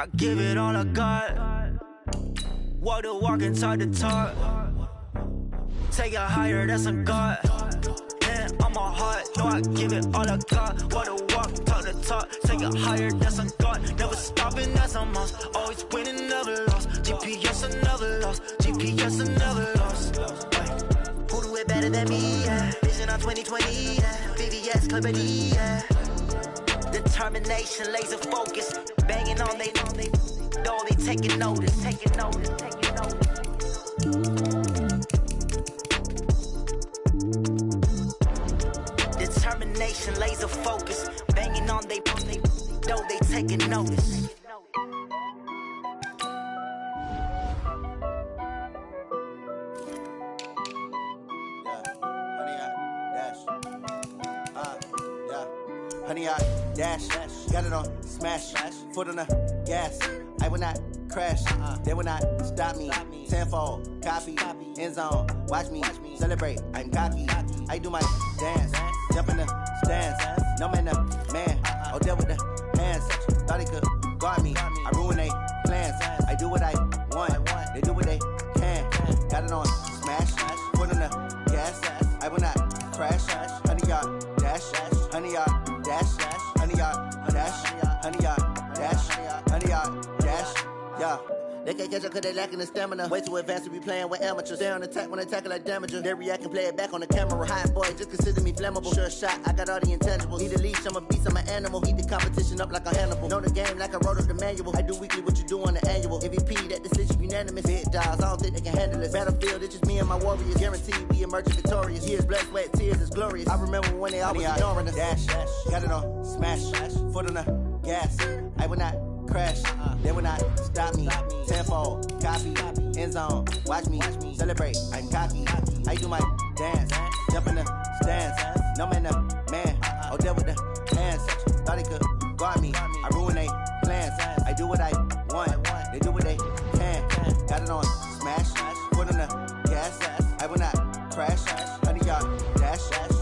I give it all I got. Walk the walk and talk the talk. Take it higher, that's a God. Man, I'm a heart, no, I give it all I got. Walk the walk, talk the talk. Take it higher, that's a God. Never stopping, that's a must. Always winning, never lost. GPS, I never lost. GPS, I never lost. Who do it better than me? Yeah. Vision on 2020. Yeah. VVS, Clippity. Yeah. Determination, laser focus. Banging on they door, they taking notice. Taking notice, taking notice. Determination, laser focus. Banging on they door, they taking notice. Honey, I dash, got it on smash, foot on the gas. I will not crash, they will not stop me. Tenfold, copy, end zone, watch me celebrate. I'm cocky, I do my dance, jump in the stands. No man, the man, oh, deal with the hands. Thought he could guard me, I ruin they plans. I do what I want, they do what they can. Got it on smash, foot on the gas. I will not crash, honey, y'all dash, honey, y'all dash, honey, y'all dash, honey, y'all dash, honey, y'all dash, yeah. They can't catch up cause they lacking the stamina. Way too advanced to be playing with amateurs. Stay on attack when they tackle like damager. They react and play it back on the camera. Hot boy, just consider me flammable. Sure shot, I got all the intangibles. Need a leash, I'm a beast, I'm an animal. Heat the competition up like a Hannibal. Know the game like I wrote up the manual. I do weekly what you do on the annual. MVP, that decision unanimous. Big dogs, I don't think they can handle it. Battlefield, it's just me and my warriors. Guaranteed we emerging victorious. Years, blood, sweat, tears, it's glorious. I remember when they always ignoring us. Dash, got it on smash, foot on the gas. I will not crash, they will not stop me. Tenfold, copy, end zone, watch me celebrate. I'm cocky, I do my dance, jump in the stands. No man, the man, oh, deal with the hands. Thought he could guard me, I ruin they plans. I do what I want, they do what they can. Got it on smash, foot on the gas. I will not crash, honey, y'all dash,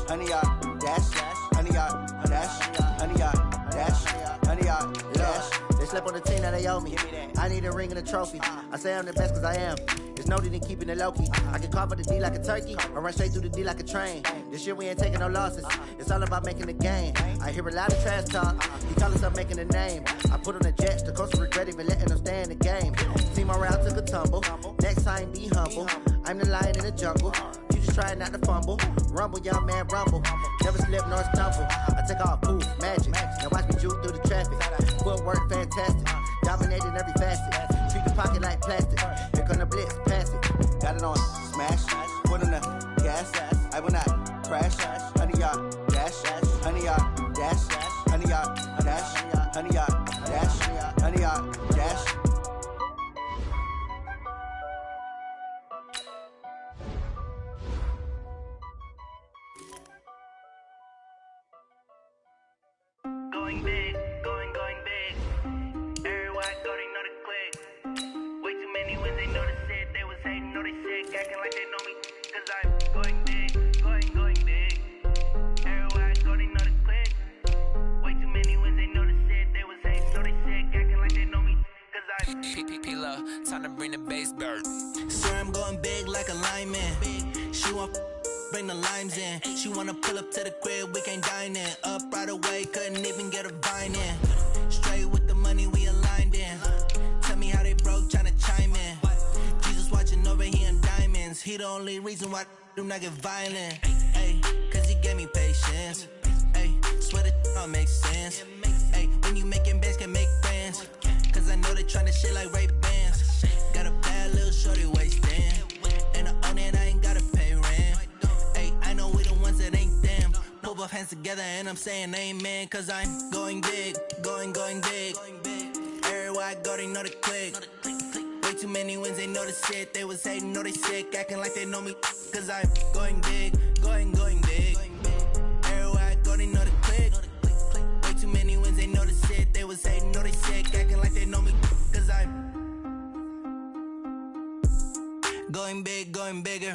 honey, y'all dash, honey, y'all dash, honey, y'all dash, honey, y'all dash. They slept on the team that they owe me. I need a ring and a trophy. I say I'm the best cause I am. It's no need in keeping it low-key. I can carve up the D like a turkey or run straight through the D like a train. This year we ain't taking no losses. It's all about making the game. I hear a lot of trash talk. He call himself making a name. I put on the jets. The coach regret even letting them stay in the game. Team morale took a tumble. Next time be humble. I'm the lion in the jungle. You just try not to fumble. Rumble, young man, rumble. Never slip nor stumble. I take off, poof, magic. Now watch me juke through the traffic. Footwork fantastic. Dominating every facet. Treat the pocket like plastic. Here come the blitz, pass it. Got it on smash. Foot on the gas. I will not crash. Honey, y'all dash. Honey, y'all dash. Honey, y'all dash. Honey, y'all dash. Honey, y'all dash. Going big, going big. Everybody know the click. Way too many wins, they know the shit. They was hating, know they sick, acting like they know me. Cause I'm going big, going big. Everybody know the click. Way too many wins, they know the shit. They was hating, know they sick, acting like they know me. Cause I'm P-P-P-Love, time to bring the bass bird. Swear I'm going big like a lineman. She want bring the limes in. She wanna pull up to the crib, we can't dine in. Up right away, couldn't even get a vine in. Straight with the money we aligned in. Tell me how they broke, tryna chime in. Jesus watching over here in diamonds. He the only reason why do not get violent. Ay, cause he gave me patience. Ay, swear that don't make sense. Ay, when you making bands, can make friends. Cause I know they tryna shit like Ray-Bans. Got a bad little shorty wasting. And I own it, I ain't gotta pay rent. Ay, I know we the ones that ain't them. Pull both hands together and I'm saying amen. Cause I'm going big, going big. Everywhere I go, they know the click. Way too many wins, they know the shit. They was hating, know they sick, acting like they know me. Cause I'm going big, going big. Everywhere I go, they know the click. Way too many wins, they know the shit. They was hating, know they sick, acting like they know me. Cause I'm going big, going bigger.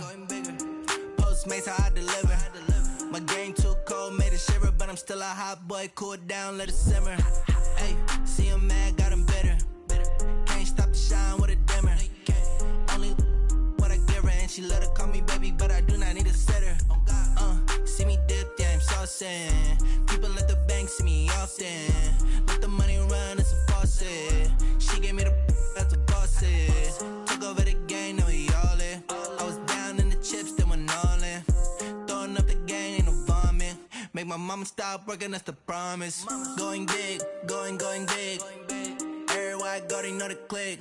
Postmates how I deliver. My game too cold, made it shiver, but I'm still a hot boy. Cool it down, let it simmer. Hey, see him mad, got him bitter. I'ma stop working, that's the promise. Going big, going big. Everywhere I go, they know the click.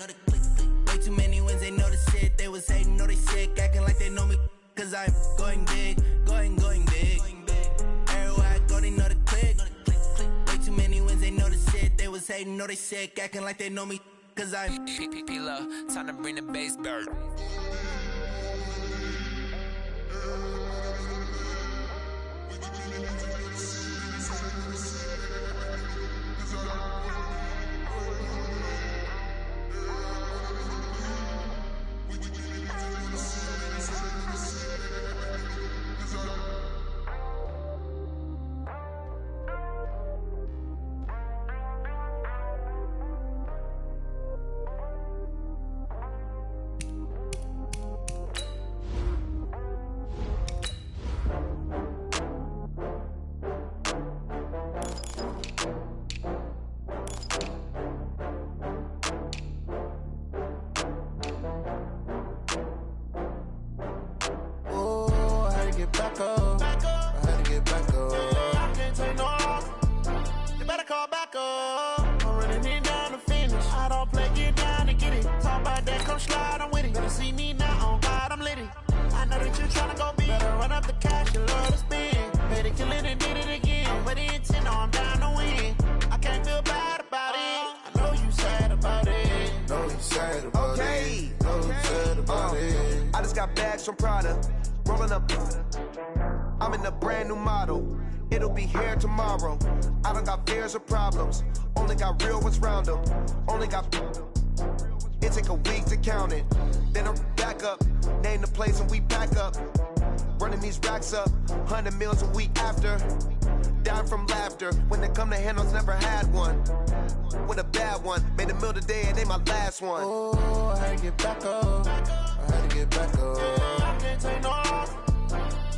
Way too many wins, they know the shit. They was hating, know they sick, acting like they know me. Cause I'm going big, going big. Everywhere I go, they know the click. Way too many wins, they know the shit. They was hating, know they sick, acting like they know me. Cause I'm P-P-P-Love, time to bring the bass bird. From Prada, rolling up. I'm in a brand new model. It'll be here tomorrow. I don't got fears or problems. Only got real ones round them. Only got. It take a week to count it. Then I'm back up. Name the place and we pack up. Running these racks up. 100 meals a week after. Dying from laughter. When it come to handles, never had one. With a bad one. Made a meal today and they my last one. Oh, I had to get back up. I had to get back up. I can't take no loss.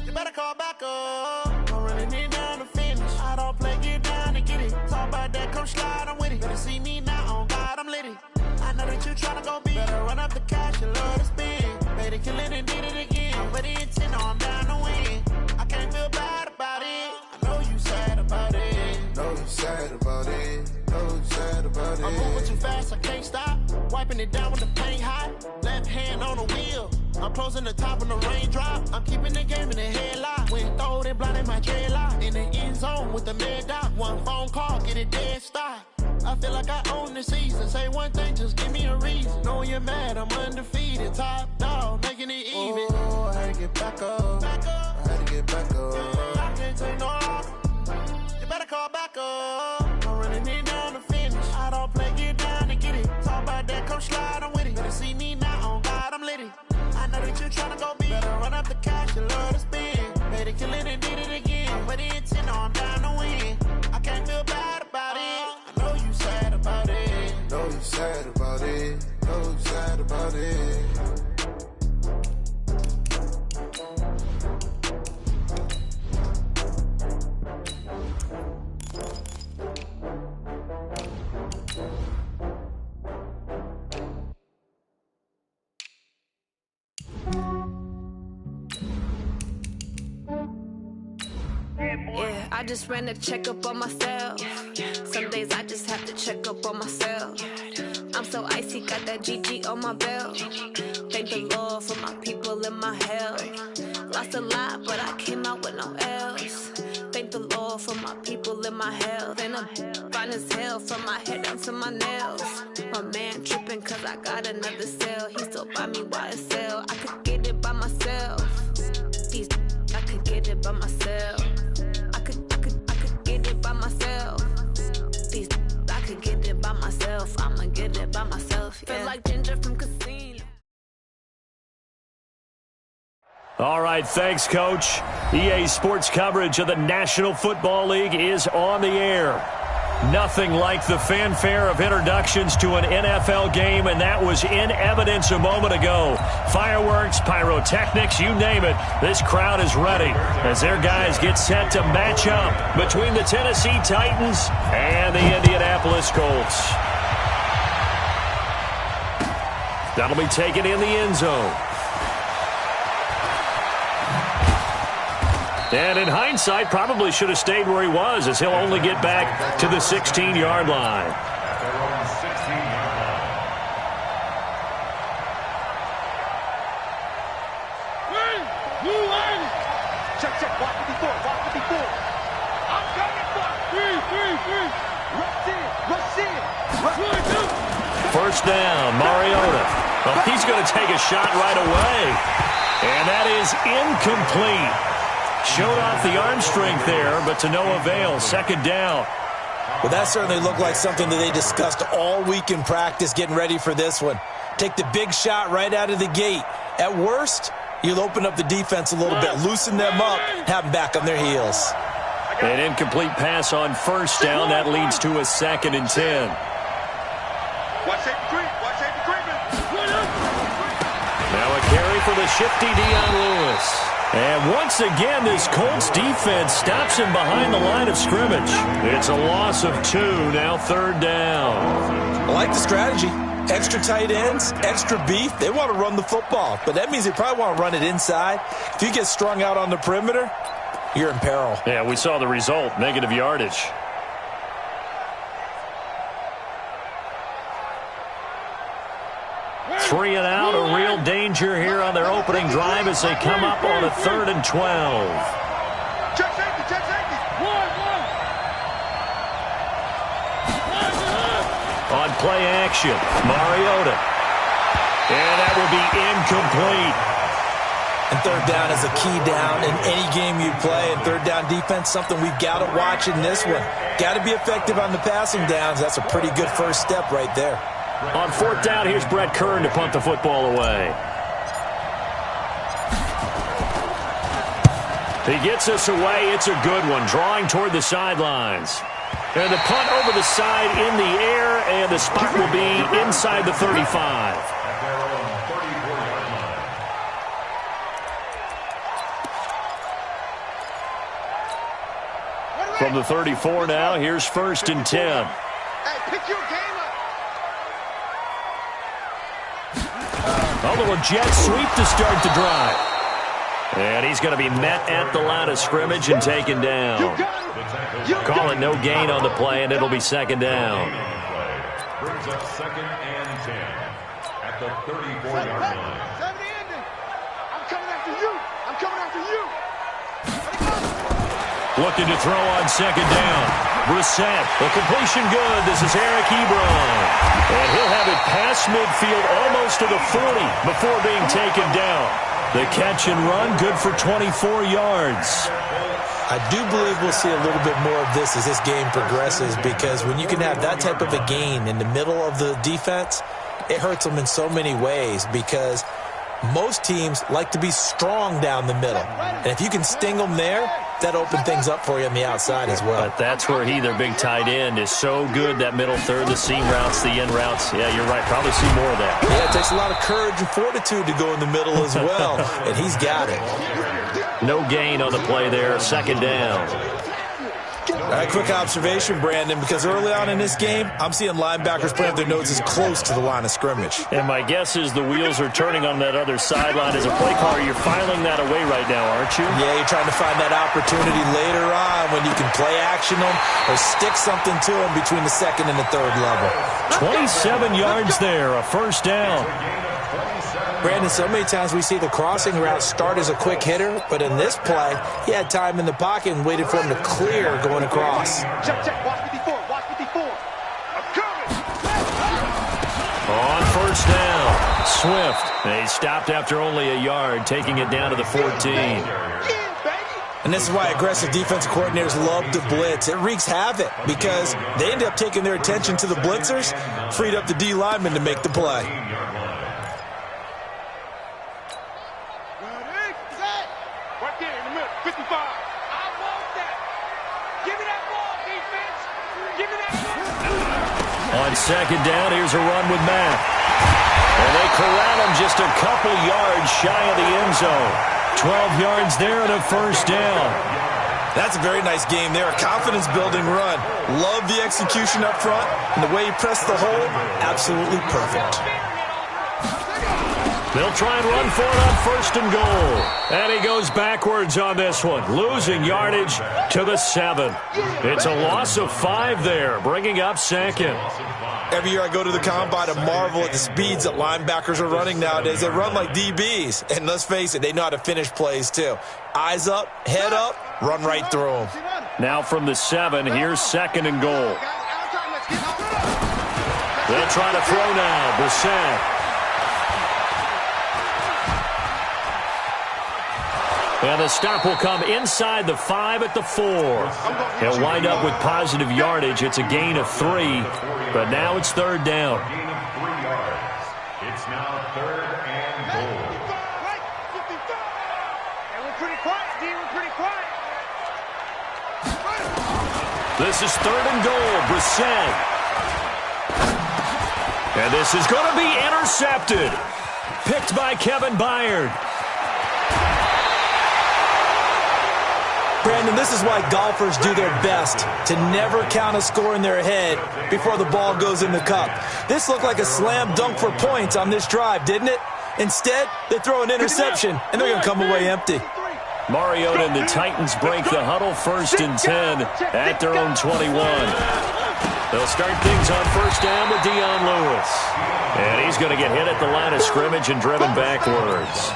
You better call back up. I'm running it down to finish. I don't play, get down and get it. Talk about that, come slide, I'm with it. Better see me now, on God, I'm litty. I know that you tryna go big. Better run up the cash, you love to spend. Better kill it and did it again. But the intent, no, I'm down to win. I can't feel bad about it. I know you sad about it. Know you sad about it. Know you sad about it. I'm moving too fast, I can't stop. Wiping it down with the paint hot. Left hand on the wheel. I'm closing the top of the raindrop. I'm keeping the game in the headlock. When throwed and blinded my dreadlock. In the end zone with the mad dot. One phone call, get it dead stop. I feel like I own the season. Say one thing, just give me a reason. Knowing you're mad, I'm undefeated. Top dog, making it even. Oh, I had to get back up. I had to get back up. I can't take no loss. You better call back up. I'm running it down to finish. I don't play, get down and get it. Talk about that, come slide, I'm with it. Better see me now, on God, I'm litty. I know that you tryna go big. Better run up the cash, you love to spend. Better kill it and did it again. But the intent, no, I'm down to win. I can't feel bad about it. I know you sad about it. Know you sad about it. Know you sad about it. Yeah, I just ran a checkup on myself. Some days I just have to check up on myself. I'm so icy, got that GG on my belt. Thank the Lord for my people in my health. Lost a lot, but I came out with no L's. Thank the Lord for my people in my health. And I'm fine as hell from my head down to my nails. My man tripping cause I got another cell. He still buy me YSL. I could get it by myself. These I could get it by myself. I could get it by myself. These I could get it by myself. I'ma get it by myself. Yeah. Feel like Ginger from Casino. All right, thanks, Coach. EA Sports coverage of the National Football League is on the air. Nothing like the fanfare of introductions to an NFL game, and that was in evidence a moment ago. Fireworks, pyrotechnics, you name it. This crowd is ready as their guys get set to match up between the Tennessee Titans and the Indianapolis Colts. That'll be taken in the end zone. And in hindsight, probably should have stayed where he was, as he'll only get back to the 16-yard line. Check. Watch 54. I'm coming for 3. Rush in. First down, Mariota. Well, he's going to take a shot right away. And that is incomplete. Showed off the arm strength there, but to no avail. Second down. Well, that certainly looked like something that they discussed all week in practice, getting ready for this one. Take the big shot right out of the gate. At worst, you'll open up the defense a little bit, loosen them up, have them back on their heels. An incomplete pass on first down. That leads to a 2nd and 10. Now a carry for the shifty Dion Lewis. And once again, this Colts defense stops him behind the line of scrimmage. It's a loss of 2, now 3rd down. I like the strategy. Extra tight ends, extra beef. They want to run the football, but that means they probably want to run it inside. If you get strung out on the perimeter, you're in peril. Yeah, we saw the result, negative yardage. Three and out, a real danger here on their opening drive as they come up on a 3rd and 12. Check safety. On play action, Mariota. And that will be incomplete. And 3rd down is a key down in any game you play. And 3rd down defense, something we've got to watch in this one. Got to be effective on the passing downs. That's a pretty good first step right there. On 4th down, here's Brett Kern to punt the football away. He gets us away. It's a good one, drawing toward the sidelines. And the punt over the side in the air, and the spot will be inside the 35. From the 34 now, here's 1st and 10. Hey, pick your game up. A little jet sweep to start the drive. And he's going to be met at the line of scrimmage and taken down. Call it no gain on the play, and it'll be 2nd down. Brings up 2nd and 10 at the 34-yard line. I'm coming after you. Looking to throw on 2nd down. Brissett, the completion good. This is Eric Ebron. And he'll have it past midfield almost to the 40 before being taken down. The catch and run, good for 24 yards. I do believe we'll see a little bit more of this as this game progresses, because when you can have that type of a gain in the middle of the defense, it hurts them in so many ways, because most teams like to be strong down the middle. And if you can sting them there, that opens things up for you on the outside as well. But that's where he, their big tight end, is so good, that middle third, the seam routes, the in routes. Yeah, you're right. Probably see more of that. Yeah, it takes a lot of courage and fortitude to go in the middle as well, and he's got it. No gain on the play there, 2nd down. All right, quick observation, Brandon, because early on in this game, I'm seeing linebackers plant their noses close to the line of scrimmage. And my guess is the wheels are turning on that other sideline. As a play caller, you're filing that away right now, aren't you? Yeah, you're trying to find that opportunity later on when you can play action them or stick something to them between the 2nd and the 3rd level. 27 yards there, a 1st down. Brandon, so many times we see the crossing route start as a quick hitter, but in this play, he had time in the pocket and waited for him to clear going across. Check. Watch 54. I'm coming. On 1st down, Swift. He stopped after only a yard, taking it down to the 14. And this is why aggressive defensive coordinators love to blitz. It wreaks havoc because they end up taking their attention to the blitzers, freed up the D lineman to make the play. On 2nd down, here's a run with Matt. And they corral him just a couple yards shy of the end zone. 12 yards there and a 1st down. That's a very nice game there, a confidence-building run. Love the execution up front, and the way he pressed the hole, absolutely perfect. They'll try and run for it on 1st and goal. And he goes backwards on this one, losing yardage to the 7. It's a loss of 5 there, bringing up 2nd. Every year I go to the combine and marvel at the speeds that linebackers are running nowadays. They run like DBs. And let's face it, they know how to finish plays too. Eyes up, head up, run right through them. Now from the 7, here's 2nd and goal. They'll try to throw now. Brissett. And the stop will come inside the 5 at the 4. He'll wind up with positive yardage. It's a gain of 3, but now it's 3rd down. Gain of 3 yards. It's now 3rd and goal. We're pretty quiet, D. We're pretty quiet. This is 3rd and goal. Brissett. And this is going to be intercepted. Picked by Kevin Byard. Brandon, this is why golfers do their best to never count a score in their head before the ball goes in the cup. This looked like a slam dunk for points on this drive, didn't it? Instead, they throw an interception, and they're going to come away empty. Mariota and the Titans break the huddle 1st and 10 at their own 21. They'll start things on 1st down with Dion Lewis. And he's going to get hit at the line of scrimmage and driven backwards.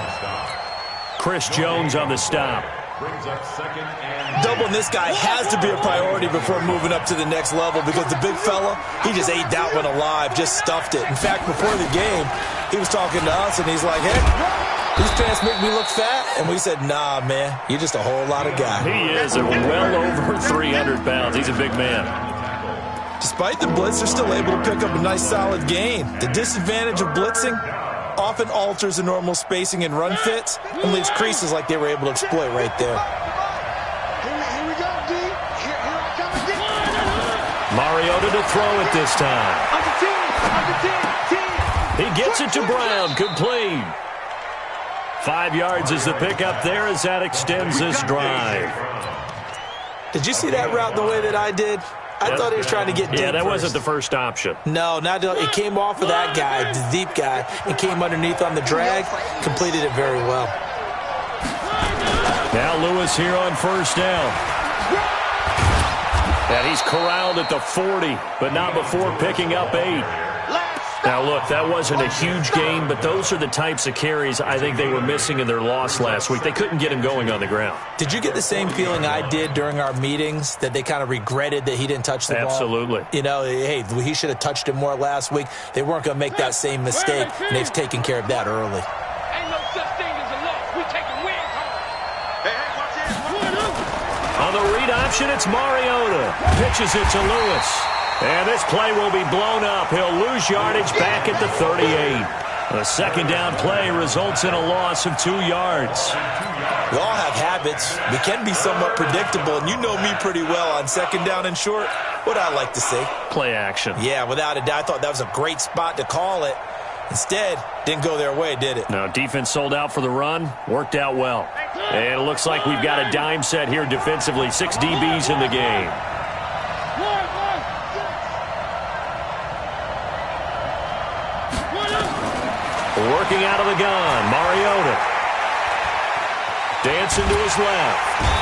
Chris Jones on the stop. Brings up 2nd and Doubling this guy has to be a priority before moving up to the next level because the big fella, he just ate that one alive, just stuffed it. In fact, before the game, he was talking to us, and he's like, hey, these pants make me look fat. And we said, nah, man, you're just a whole lot of guy. He is well over 300 pounds. He's a big man. Despite the blitz, they're still able to pick up a nice, solid gain. The disadvantage of blitzing often alters the normal spacing and run fits and leaves creases like they were able to exploit right there. Here we go, D. Here I come again. Mariota to throw it this time. Under 10. He gets it to Brown, complete. 5 yards is the pickup there as that extends this drive. Did you see that route the way that I did? I thought he was trying to get deep. Yeah, that first. wasn't the first option. No, it came off of that guy, the deep guy, and came underneath on the drag, completed it very well. Now Lewis here on 1st down. And he's corralled at the 40, but not before picking up 8. Now, look, that wasn't a huge gain, but those are the types of carries I think they were missing in their loss last week. They couldn't get him going on the ground. Did you get the same feeling I did during our meetings, that they kind of regretted that he didn't touch the ball? Absolutely. You know, hey, he should have touched it more last week. They weren't going to make that same mistake, and they've taken care of that early. Ain't no such thing as a loss. We taking wins home. Hey, watch this. On the read option, it's Mariota. Pitches it to Lewis. And this play will be blown up. He'll lose yardage back at the 38. A 2nd down play results in a loss of 2 yards. We all have habits. We can be somewhat predictable, and you know me pretty well on 2nd down and short. What I like to say? Play action. Yeah, without a doubt. I thought that was a great spot to call it. Instead, didn't go their way, did it? No, defense sold out for the run. Worked out well. And it looks like we've got a dime set here defensively. 6 DBs in the game. Working out of the gun, Mariota. Dancing to his left.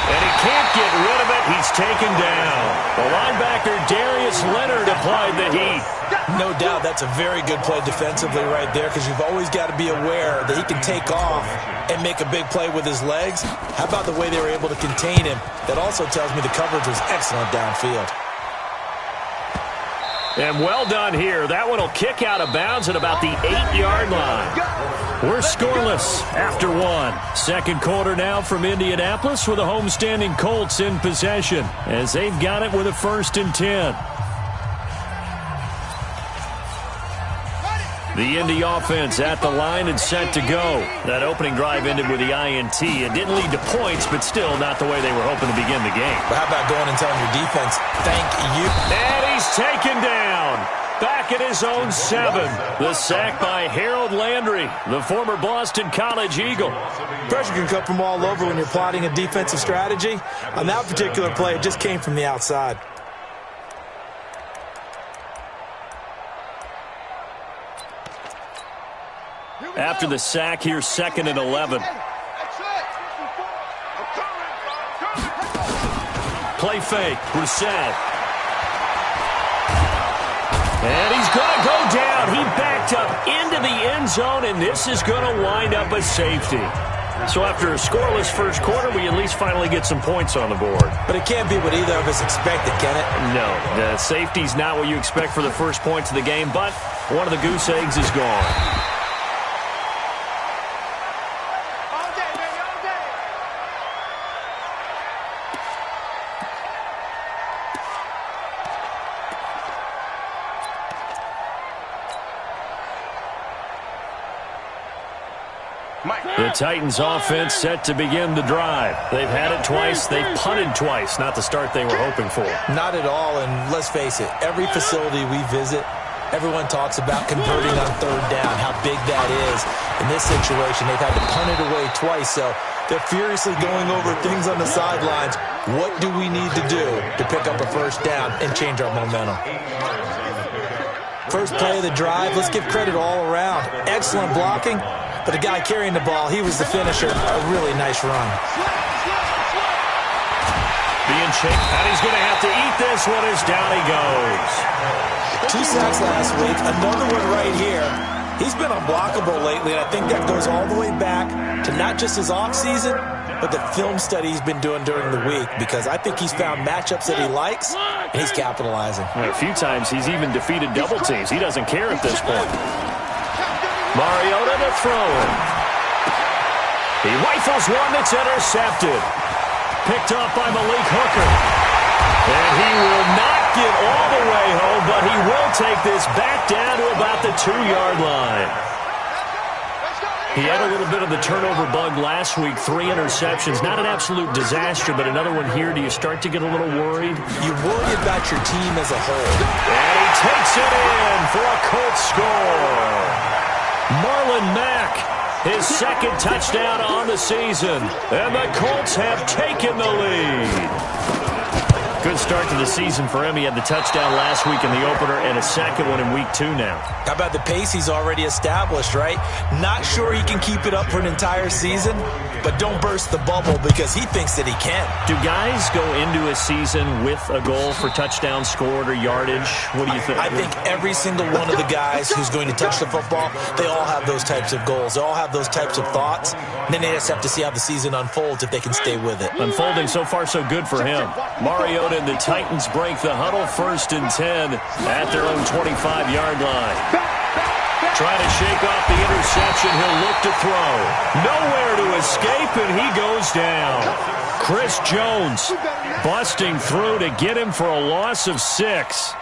And he can't get rid of it. He's taken down. The linebacker, Darius Leonard, applied the heat. No doubt that's a very good play defensively right there, because you've always got to be aware that he can take off and make a big play with his legs. How about the way they were able to contain him? That also tells me the coverage was excellent downfield. And well done here. That one will kick out of bounds at about the 8-yard line. We're scoreless after 1. 2nd quarter now from Indianapolis with the homestanding Colts in possession as they've got it with a 1st and 10. The Indy offense at the line and set to go. That opening drive ended with the INT. It didn't lead to points, but still not the way they were hoping to begin the game. But how about going and telling your defense, thank you? And he's taken down. Back at his own 7. The sack by Harold Landry, the former Boston College Eagle. Pressure can come from all over when you're plotting a defensive strategy. On that particular play, it just came from the outside. After the sack, here's 2nd and 11. Play fake. Brissett. And he's going to go down. He backed up into the end zone, and this is going to wind up a safety. So after a scoreless first quarter, we at least finally get some points on the board. But it can't be what either of us expected, can it? No, the safety's not what you expect for the first points of the game, but one of the goose eggs is gone. The Titans offense set to begin the drive. They've had it twice. They've punted twice. Not the start they were hoping for. Not at all, and let's face it, every facility we visit, everyone talks about converting on third down, how big that is. In this situation, they've had to punt it away twice, so they're furiously going over things on the sidelines. What do we need to do to pick up a first down and change our momentum? First play of the drive, let's give credit all around. Excellent blocking. But the guy carrying the ball, he was the finisher. A really nice run. Being chased, and he's going to have to eat this one as down he goes. 2 sacks last week, another one right here. He's been unblockable lately, and I think that goes all the way back to not just his offseason, but the film study he's been doing during the week, because I think he's found matchups that he likes, and he's capitalizing. A few times he's even defeated double teams. He doesn't care at this point. Mariota to throw it. He rifles one that's intercepted. Picked off by Malik Hooker. And he will not get all the way home, but he will take this back down to about the 2-yard line. He had a little bit of the turnover bug last week, 3 interceptions. Not an absolute disaster, but another one here. Do you start to get a little worried? You worry about your team as a whole. And he takes it in for a Colts score. Marlon Mack, his 2nd touchdown on the season. And the Colts have taken the lead. Good start to the season for him. He had the touchdown last week in the opener and a second one in week 2 now. How about the pace he's already established, right? Not sure he can keep it up for an entire season, but don't burst the bubble because he thinks that he can. Do guys go into a season with a goal for touchdowns scored or yardage? What do you think? I think every single one of the guys who's going to touch the football, they all have those types of goals. They all have those types of thoughts. And then they just have to see how the season unfolds if they can stay with it. Unfolding so far so good for him. Mariota and the Titans break the huddle, 1st and 10 at their own 25-yard line. Trying to shake off the interception. He'll look to throw. Nowhere to escape, and he goes down. Chris Jones busting through to get him for a loss of 6.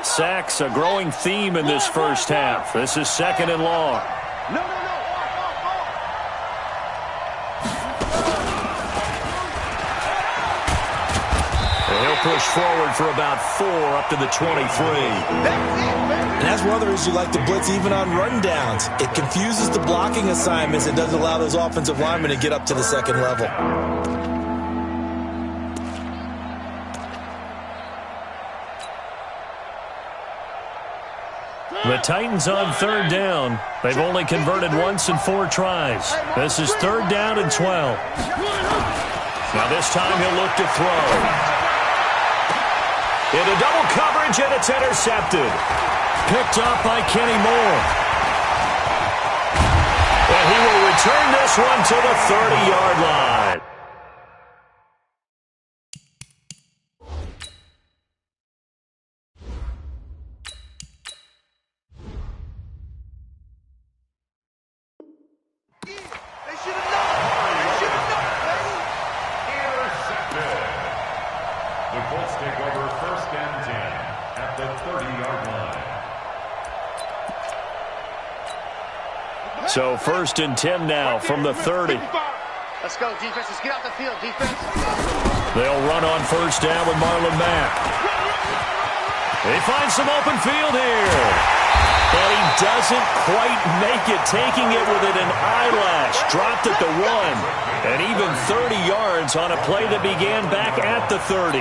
Sacks, a growing theme in this first half. This is 2nd and long. And he'll push forward for about 4 up to the 23. And as others, you like to blitz even on rundowns. It confuses the blocking assignments. It doesn't allow those offensive linemen to get up to the 2nd level. The Titans on 3rd down. They've only converted once in 4 tries. This is 3rd down and 12. Now this time he'll look to throw. Into double coverage, and it's intercepted. Picked up by Kenny Moore. And he will return this one to the 30-yard line. So 1st and 10 now from the 30. Let's go, defense. Let's get out the field, defense. They'll run on 1st down with Marlon Mack. He finds some open field here. And he doesn't quite make it, taking it within an eyelash. Dropped at the 1. And even 30 yards on a play that began back at the 30.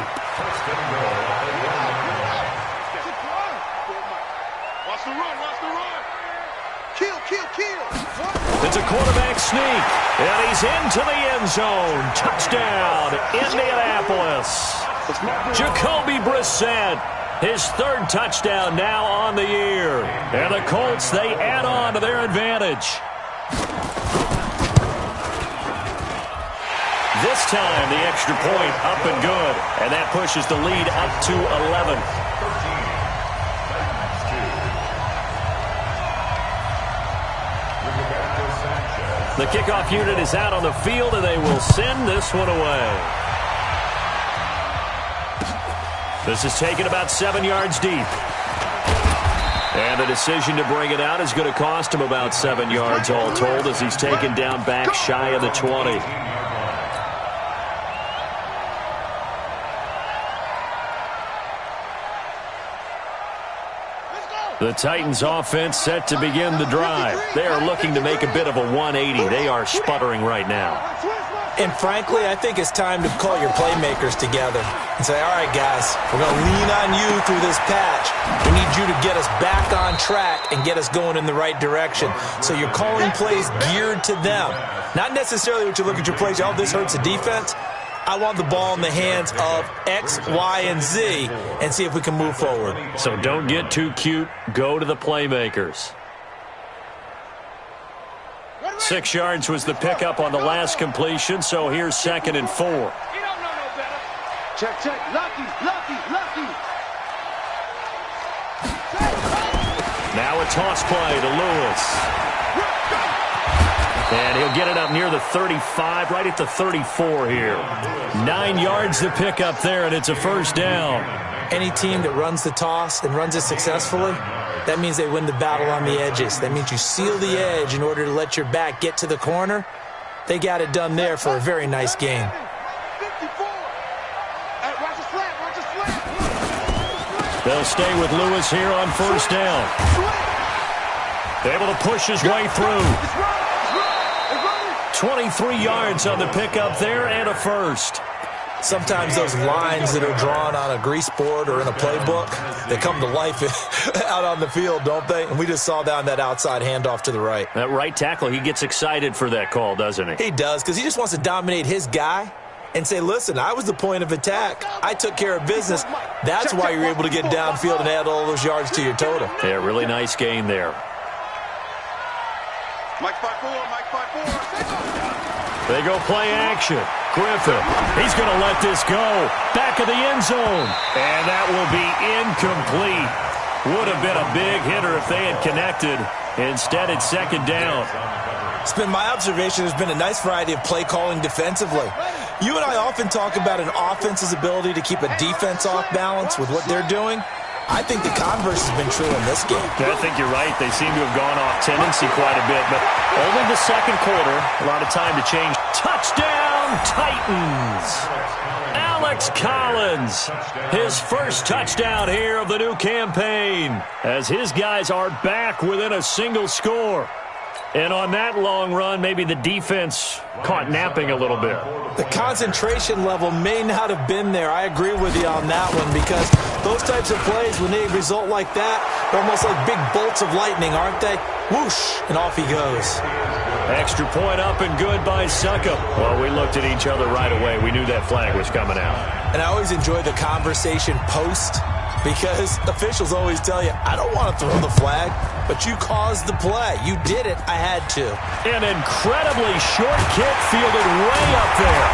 It's a quarterback sneak, and he's into the end zone. Touchdown, Indianapolis. Jacoby Brissett, his 3rd touchdown now on the year. And the Colts, they add on to their advantage. This time, the extra point up and good, and that pushes the lead up to 11. The kickoff unit is out on the field, and they will send this one away. This is taken about 7 yards deep. And the decision to bring it out is going to cost him about 7 yards all told, as he's taken down back shy of the 20. The Titans offense set to begin the drive. They are looking to make a bit of a 180. They are sputtering right now. And frankly, I think it's time to call your playmakers together and say, all right, guys, we're going to lean on you through this patch. We need you to get us back on track and get us going in the right direction. So you're calling plays geared to them. Not necessarily what you look at your plays, oh, this hurts the defense. I want the ball in the hands of X, Y, and Z and see if we can move forward. So don't get too cute. Go to the playmakers. 6 yards was the pickup on the last completion, so here's 2nd and 4. Check, check. Lucky. Now a toss play to Lewis. And he'll get it up near the 35, right at the 34 here. 9 yards to pick up there, and it's a first down. Any team that runs the toss and runs it successfully, that means they win the battle on the edges. That means you seal the edge in order to let your back get to the corner. They got it done there for a very nice game. They'll stay with Lewis here on first down. Able to push his way through. 23 yards on the pickup there and a first. Sometimes those lines that are drawn on a grease board or in a playbook, they come to life out on the field, don't they? And we just saw down that outside handoff to the right. That right tackle, he gets excited for that call, doesn't he? He does, because he just wants to dominate his guy and say, listen, I was the point of attack. I took care of business. That's why you're able to get downfield and add all those yards to your total. Yeah, really nice gain there. Mike 5-4. They go play action. Griffin, he's going to let this go. Back of the end zone. And that will be incomplete. Would have been a big hitter if they had connected. Instead, it's 2nd down. It's been my observation there's been a nice variety of play calling defensively. You and I often talk about an offense's ability to keep a defense off balance with what they're doing. I think the converse has been true in this game. I think you're right. They seem to have gone off tendency quite a bit, but only the second quarter. A lot of time to change. Touchdown, Titans! Alex Collins, his first touchdown here of the new campaign, as his guys are back within a single score. And on that long run, maybe the defense caught napping a little bit. The concentration level may not have been there. I agree with you on that one, because those types of plays, when they result like that, they're almost like big bolts of lightning, aren't they? Whoosh, and off he goes. Extra point up and good by Succop. Well, we looked at each other right away. We knew that flag was coming out. And I always enjoy the conversation post, because officials always tell you, I don't want to throw the flag, but you caused the play. You did it. I had to. An incredibly short kick fielded way up there.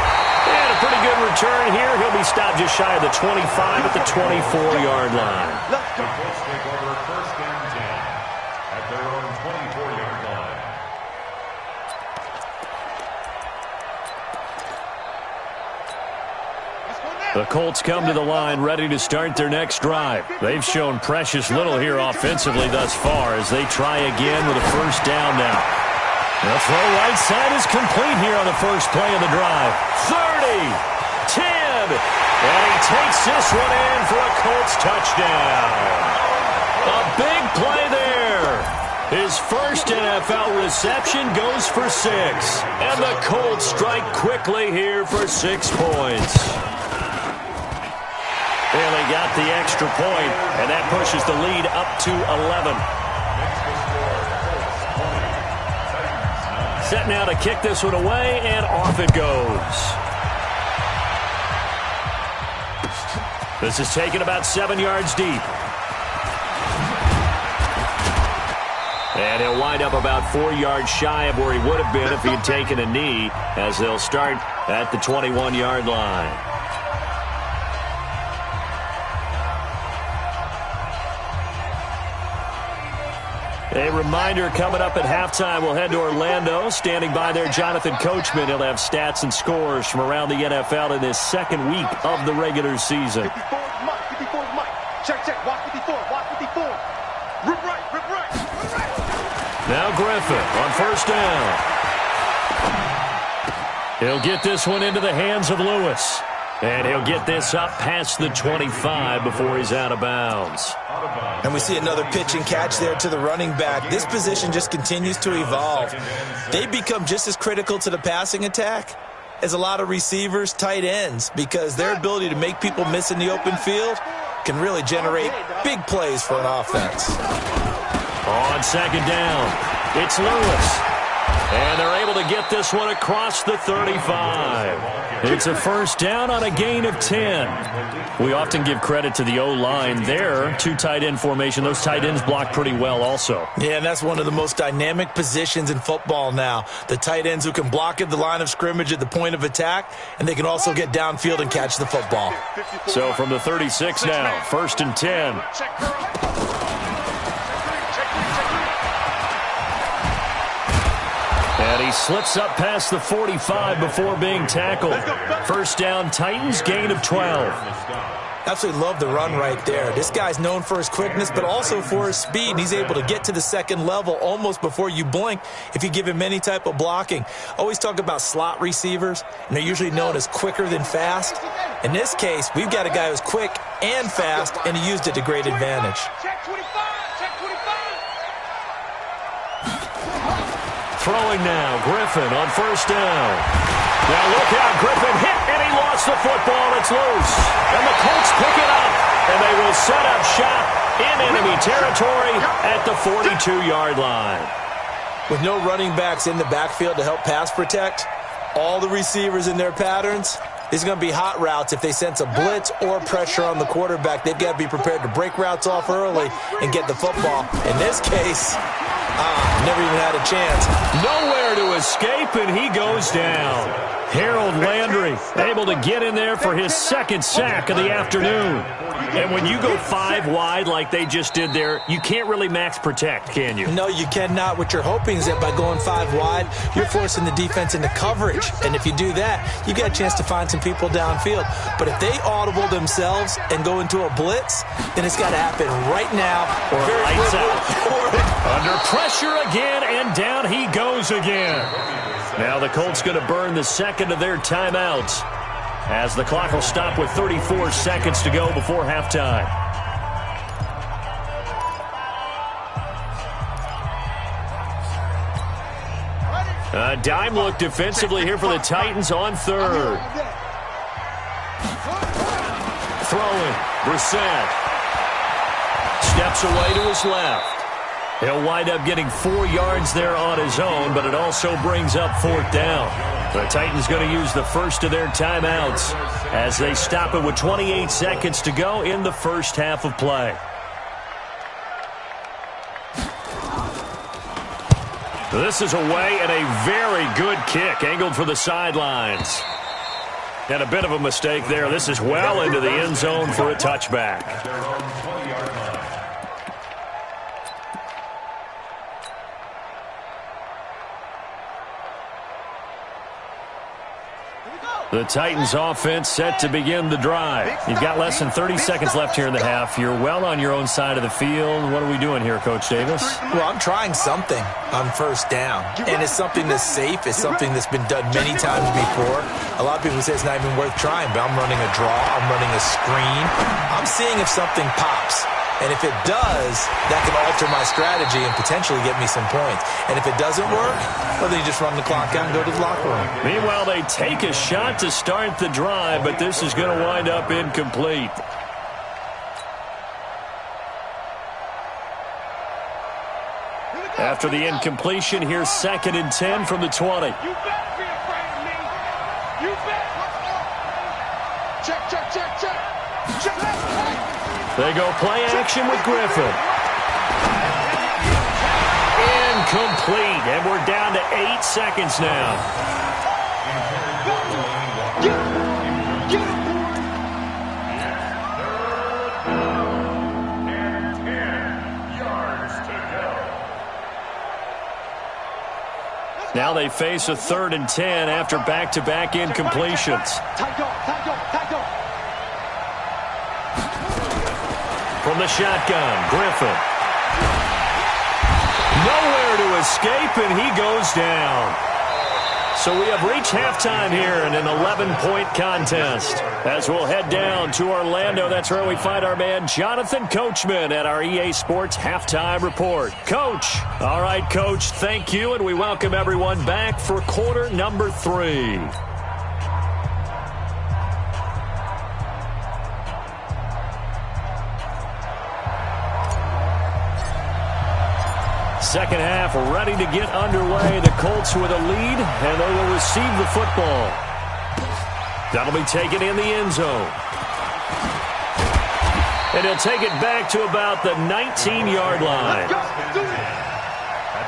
And a pretty good return here. He'll be stopped just shy of the 25 at the 24-yard line. The Colts take over 1st and 10 at their own 24-yard line. The Colts come to the line ready to start their next drive. They've shown precious little here offensively thus far as they try again with a first down now. The throw right side is complete here on the first play of the drive. 30, 10, and he takes this one in for a Colts touchdown. A big play there. first NFL reception goes for 6. And the Colts strike quickly here for 6 points. Bailey got the extra point, and that pushes the lead up to 11. Set now to kick this one away, and off it goes. This is taken about 7 yards deep. And he'll wind up about 4 yards shy of where he would have been if he had taken a knee, as they'll start at the 21-yard line. A reminder, coming up at halftime, we'll head to Orlando. Standing by there, Jonathan Coachman. He'll have stats and scores from around the NFL in his second week of the regular season. 54 is Mike. 54 is Mike. Check, check. Watch 54. Watch 54. Rip right. Rip right. Rip right. Now Griffin on first down. He'll get this one into the hands of Lewis. And he'll get this up past the 25 before he's out of bounds. And we see another pitch and catch there to the running back. This position just continues to evolve. They become just as critical to the passing attack as a lot of receivers, tight ends, because their ability to make people miss in the open field can really generate big plays for an offense. On second down, it's Lewis. And they're able to get this one across the 35. It's a first down on a gain of 10. We often give credit to the O-line there. 2 tight end formation. Those tight ends block pretty well also. Yeah, and that's one of the most dynamic positions in football now. The tight ends who can block at the line of scrimmage at the point of attack, and they can also get downfield and catch the football. So from the 36 now, first and 10. And he slips up past the 45 before being tackled. First down, Titans, gain of 12. Absolutely love the run right there. This guy's known for his quickness, but also for his speed. He's able to get to the second level almost before you blink if you give him any type of blocking. Always talk about slot receivers, and they're usually known as quicker than fast. In this case, we've got a guy who's quick and fast, and he used it to great advantage. Check 25. Check 25. Throwing now, Griffin on first down. Now look out, Griffin hit, and he lost the football. It's loose. And the Colts pick it up, and they will set up shop in enemy territory at the 42-yard line. With no running backs in the backfield to help pass protect, all the receivers in their patterns, these are going to be hot routes. If they sense a blitz or pressure on the quarterback, they've got to be prepared to break routes off early and get the football. In this case, never even had a chance. Nowhere to escape, and he goes down. Harold Landry able to get in there for his second sack of the afternoon. And when you go 5 wide like they just did there, you can't really max protect, can you? No, you cannot. What you're hoping is that by going 5 wide, you're forcing the defense into coverage. And if you do that, you get a chance to find some people downfield. But if they audible themselves and go into a blitz, then it's got to happen right now. Or lights out. Under pressure again, and down he goes again. Now the Colts going to burn the second of their timeouts as the clock will stop with 34 seconds to go before halftime. A dime look defensively here for the Titans on third. Throwing, Brissett. Steps away to his left. He'll wind up getting 4 yards there on his own, but it also brings up 4th down. The Titans going to use the first of their timeouts as they stop it with 28 seconds to go in the first half of play. This is away and a very good kick angled for the sidelines. And a bit of a mistake there. This is well into the end zone for a touchback. The Titans offense set to begin the drive. You've got less than 30 seconds left here in the half. You're well on your own side of the field. What are we doing here, Coach Davis? Well, I'm trying something on first down. And it's something that's safe. It's something that's been done many times before. A lot of people say it's not even worth trying, but I'm running a draw. I'm running a screen. I'm seeing if something pops. And if it does, that can alter my strategy and potentially get me some points. And if it doesn't work, well, then you just run the clock out and go to the locker room. Meanwhile, they take a shot to start the drive, but this is going to wind up incomplete. After the incompletion, here's 2nd and 10 from the 20. You better be afraid of me. You better. Check. They go play action with Griffin. Incomplete, and we're down to 8 seconds now. Now they face a 3rd and 10 after back-to-back incompletions. From the shotgun, Griffin. Nowhere to escape, and he goes down. So we have reached halftime here in an 11-point contest. As we'll head down to Orlando, that's where we find our man Jonathan Coachman at our EA Sports Halftime Report. Coach. All right, Coach, thank you, and we welcome everyone back for quarter number 3. Second half ready to get underway. The Colts with a lead, and they will receive the football. That'll be taken in the end zone. And he'll take it back to about the 19-yard line. At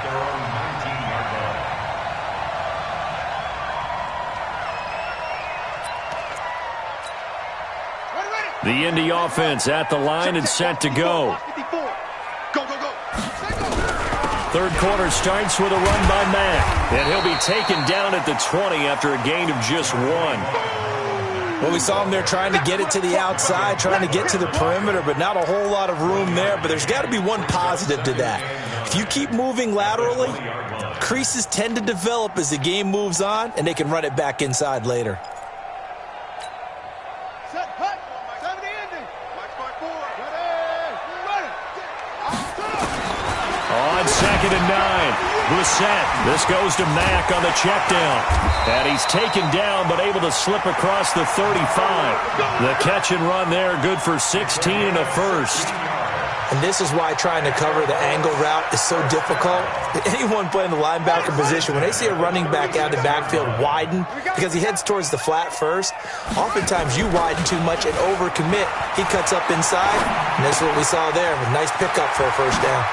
their own 19-yard line. The Indy offense at the line and set to go. Third quarter starts with a run by Mack, and he'll be taken down at the 20 after a gain of just 1. Well, we saw him there trying to get it to the outside, trying to get to the perimeter, but not a whole lot of room there. But there's got to be one positive to that. If you keep moving laterally, creases tend to develop as the game moves on, and they can run it back inside later. On 2nd and 9, Brissett. This goes to Mack on the check down. And he's taken down but able to slip across the 35. The catch and run there, good for 16 and a first. And this is why trying to cover the angle route is so difficult. Anyone playing the linebacker position, when they see a running back out of the backfield widen because he heads towards the flat first, oftentimes you widen too much and overcommit. He cuts up inside, and that's what we saw there. A nice pickup for a first down.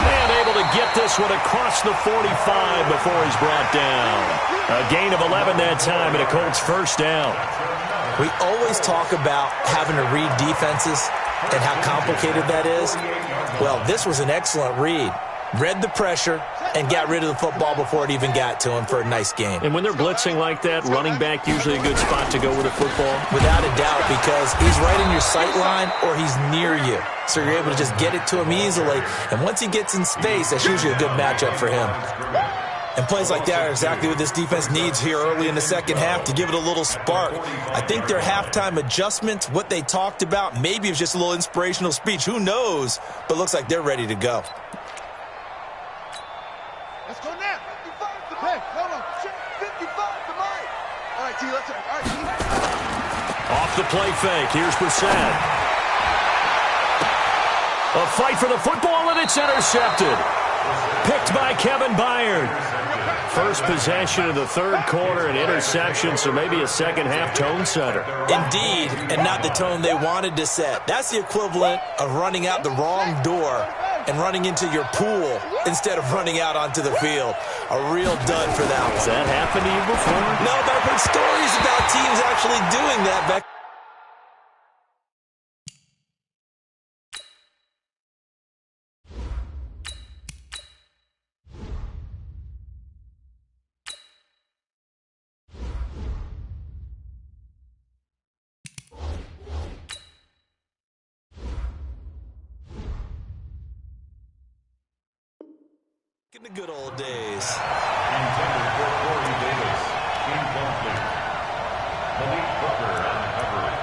And able to get this one across the 45 before he's brought down. A gain of 11 that time and a Colts first down. We always talk about having to read defenses and how complicated that is. Well, this was an excellent read. Read the pressure and got rid of the football before it even got to him for a nice game. And when they're blitzing like that, running back usually a good spot to go with a football? Without a doubt, because he's right in your sight line or he's near you. So you're able to just get it to him easily. And once he gets in space, that's usually a good matchup for him. And plays like that are exactly what this defense needs here early in the second half to give it a little spark. I think their halftime adjustments, what they talked about, maybe it was just a little inspirational speech. Who knows? But it looks like they're ready to go. Let's go now. 55 to Hey, hold on. 55 to mine. All right, T, let's go. All right, T. Off the play fake. Here's Brissett. A fight for the football, and it's intercepted. Picked by Kevin Byard. First possession of the third quarter, an interception, so maybe a second-half tone setter. Indeed, and not the tone they wanted to set. That's the equivalent of running out the wrong door and running into your pool instead of running out onto the field. A real dud for that one. Has that happened to you before? No, but I've heard stories about teams actually doing that back. In the good old days. Intended for Corey Davis. Incomplete. Malik Hooker on coverage.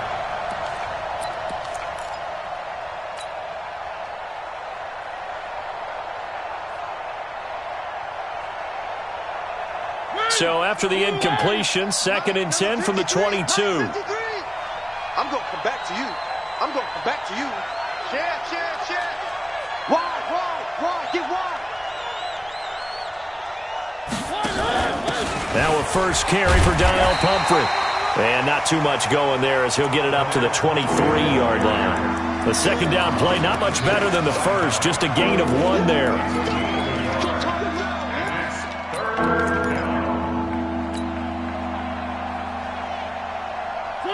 So after the incompletion, 2nd and 10 from the 22. I'm going to come back to you. I'm going to come back to you. Share. Wide, get wide. Now a first carry for Donnell Pumphrey. And not too much going there as he'll get it up to the 23-yard line. The second down play, not much better than the first, just a gain of 1 there.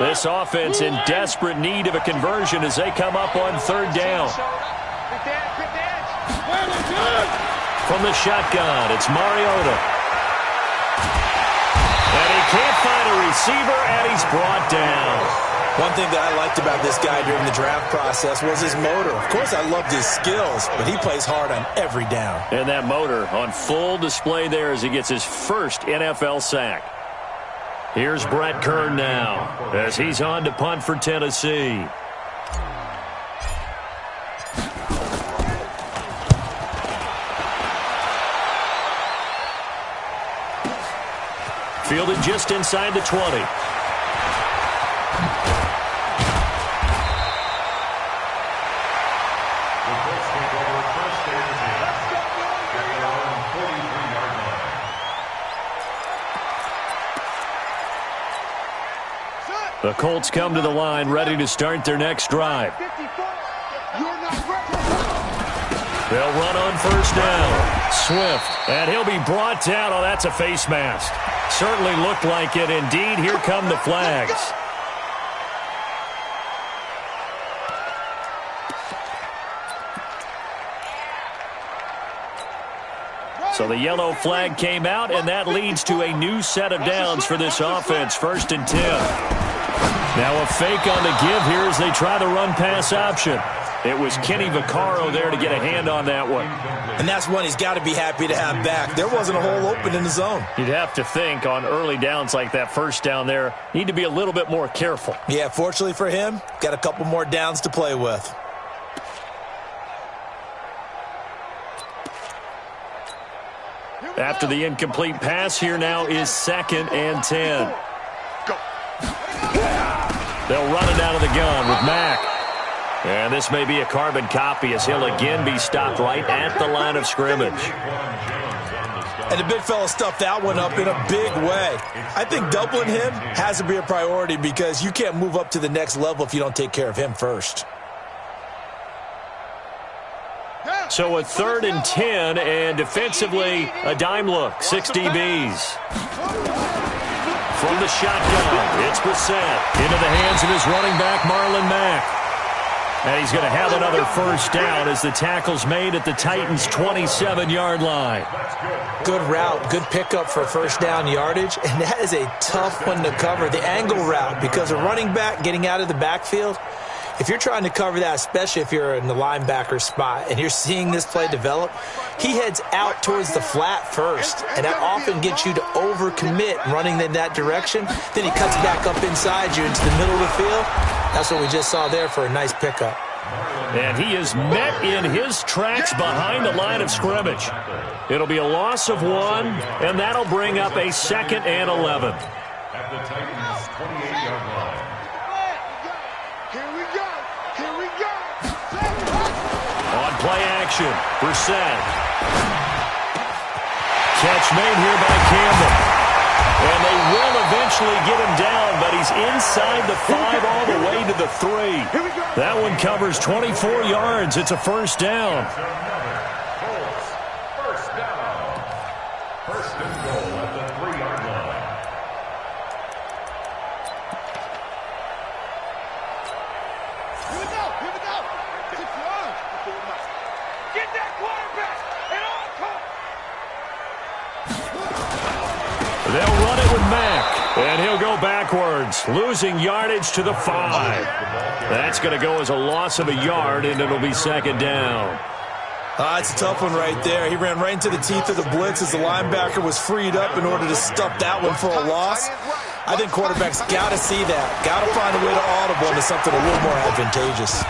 This offense in desperate need of a conversion as they come up on 3rd down. From the shotgun, it's Mariota. And he can't find a receiver, and he's brought down. One thing that I liked about this guy during the draft process was his motor. Of course, I loved his skills, but he plays hard on every down. And that motor on full display there as he gets his first NFL sack. Here's Brett Kern now as he's on to punt for Tennessee. Fielded just inside the 20. The Colts come to the line ready to start their next drive. They'll run on 1st down. Swift, and he'll be brought down. Oh, that's a face mask. Certainly looked like it. Indeed, here come the flags. So the yellow flag came out, and that leads to a new set of downs for this offense. 1st and 10. Now a fake on the give here as they try the run-pass option. It was Kenny Vaccaro there to get a hand on that one. And that's one he's got to be happy to have back. There wasn't a hole open in the zone. You'd have to think on early downs like that 1st down there, need to be a little bit more careful. Yeah, fortunately for him, got a couple more downs to play with. After the incomplete pass, here now is 2nd and 10. They'll run it out of the gun with Mack. And this may be a carbon copy as he'll again be stopped right at the line of scrimmage. And the big fella stuffed that one up in a big way. I think doubling him has to be a priority because you can't move up to the next level if you don't take care of him first. So a 3rd and 10, and defensively a dime look, 6 DBs. From the shotgun, it's Brissett into the hands of his running back, Marlon Mack. And he's going to have another 1st down as the tackle's made at the Titans' 27-yard line. Good route, good pickup for 1st down yardage, and that is a tough one to cover, the angle route, because a running back getting out of the backfield, if you're trying to cover that, especially if you're in the linebacker spot and you're seeing this play develop, he heads out towards the flat first, and that often gets you to overcommit running in that direction. Then he cuts back up inside you into the middle of the field. That's what we just saw there for a nice pickup. And he is met in his tracks behind the line of scrimmage. It'll be a loss of 1, and that'll bring up a 2nd and 11. At the Titans' 28-yard line. On play action, Brissett. Catch made here by Campbell. And they will eventually get him down, but he's inside the 5 all the way to the 3. That one covers 24 yards. It's a 1st down. First down. 1st and goal at the 3-yard line. Here we go. Get that quarterback and on. They'll run it with Mack, and he'll go backwards, losing yardage to the 5. That's going to go as a loss of a yard, and it'll be 2nd down. It's a tough one right there. He ran right into the teeth of the blitz as the linebacker was freed up in order to stuff that one for a loss. I think quarterbacks got to see that, got to find a way to audible into something a little more advantageous.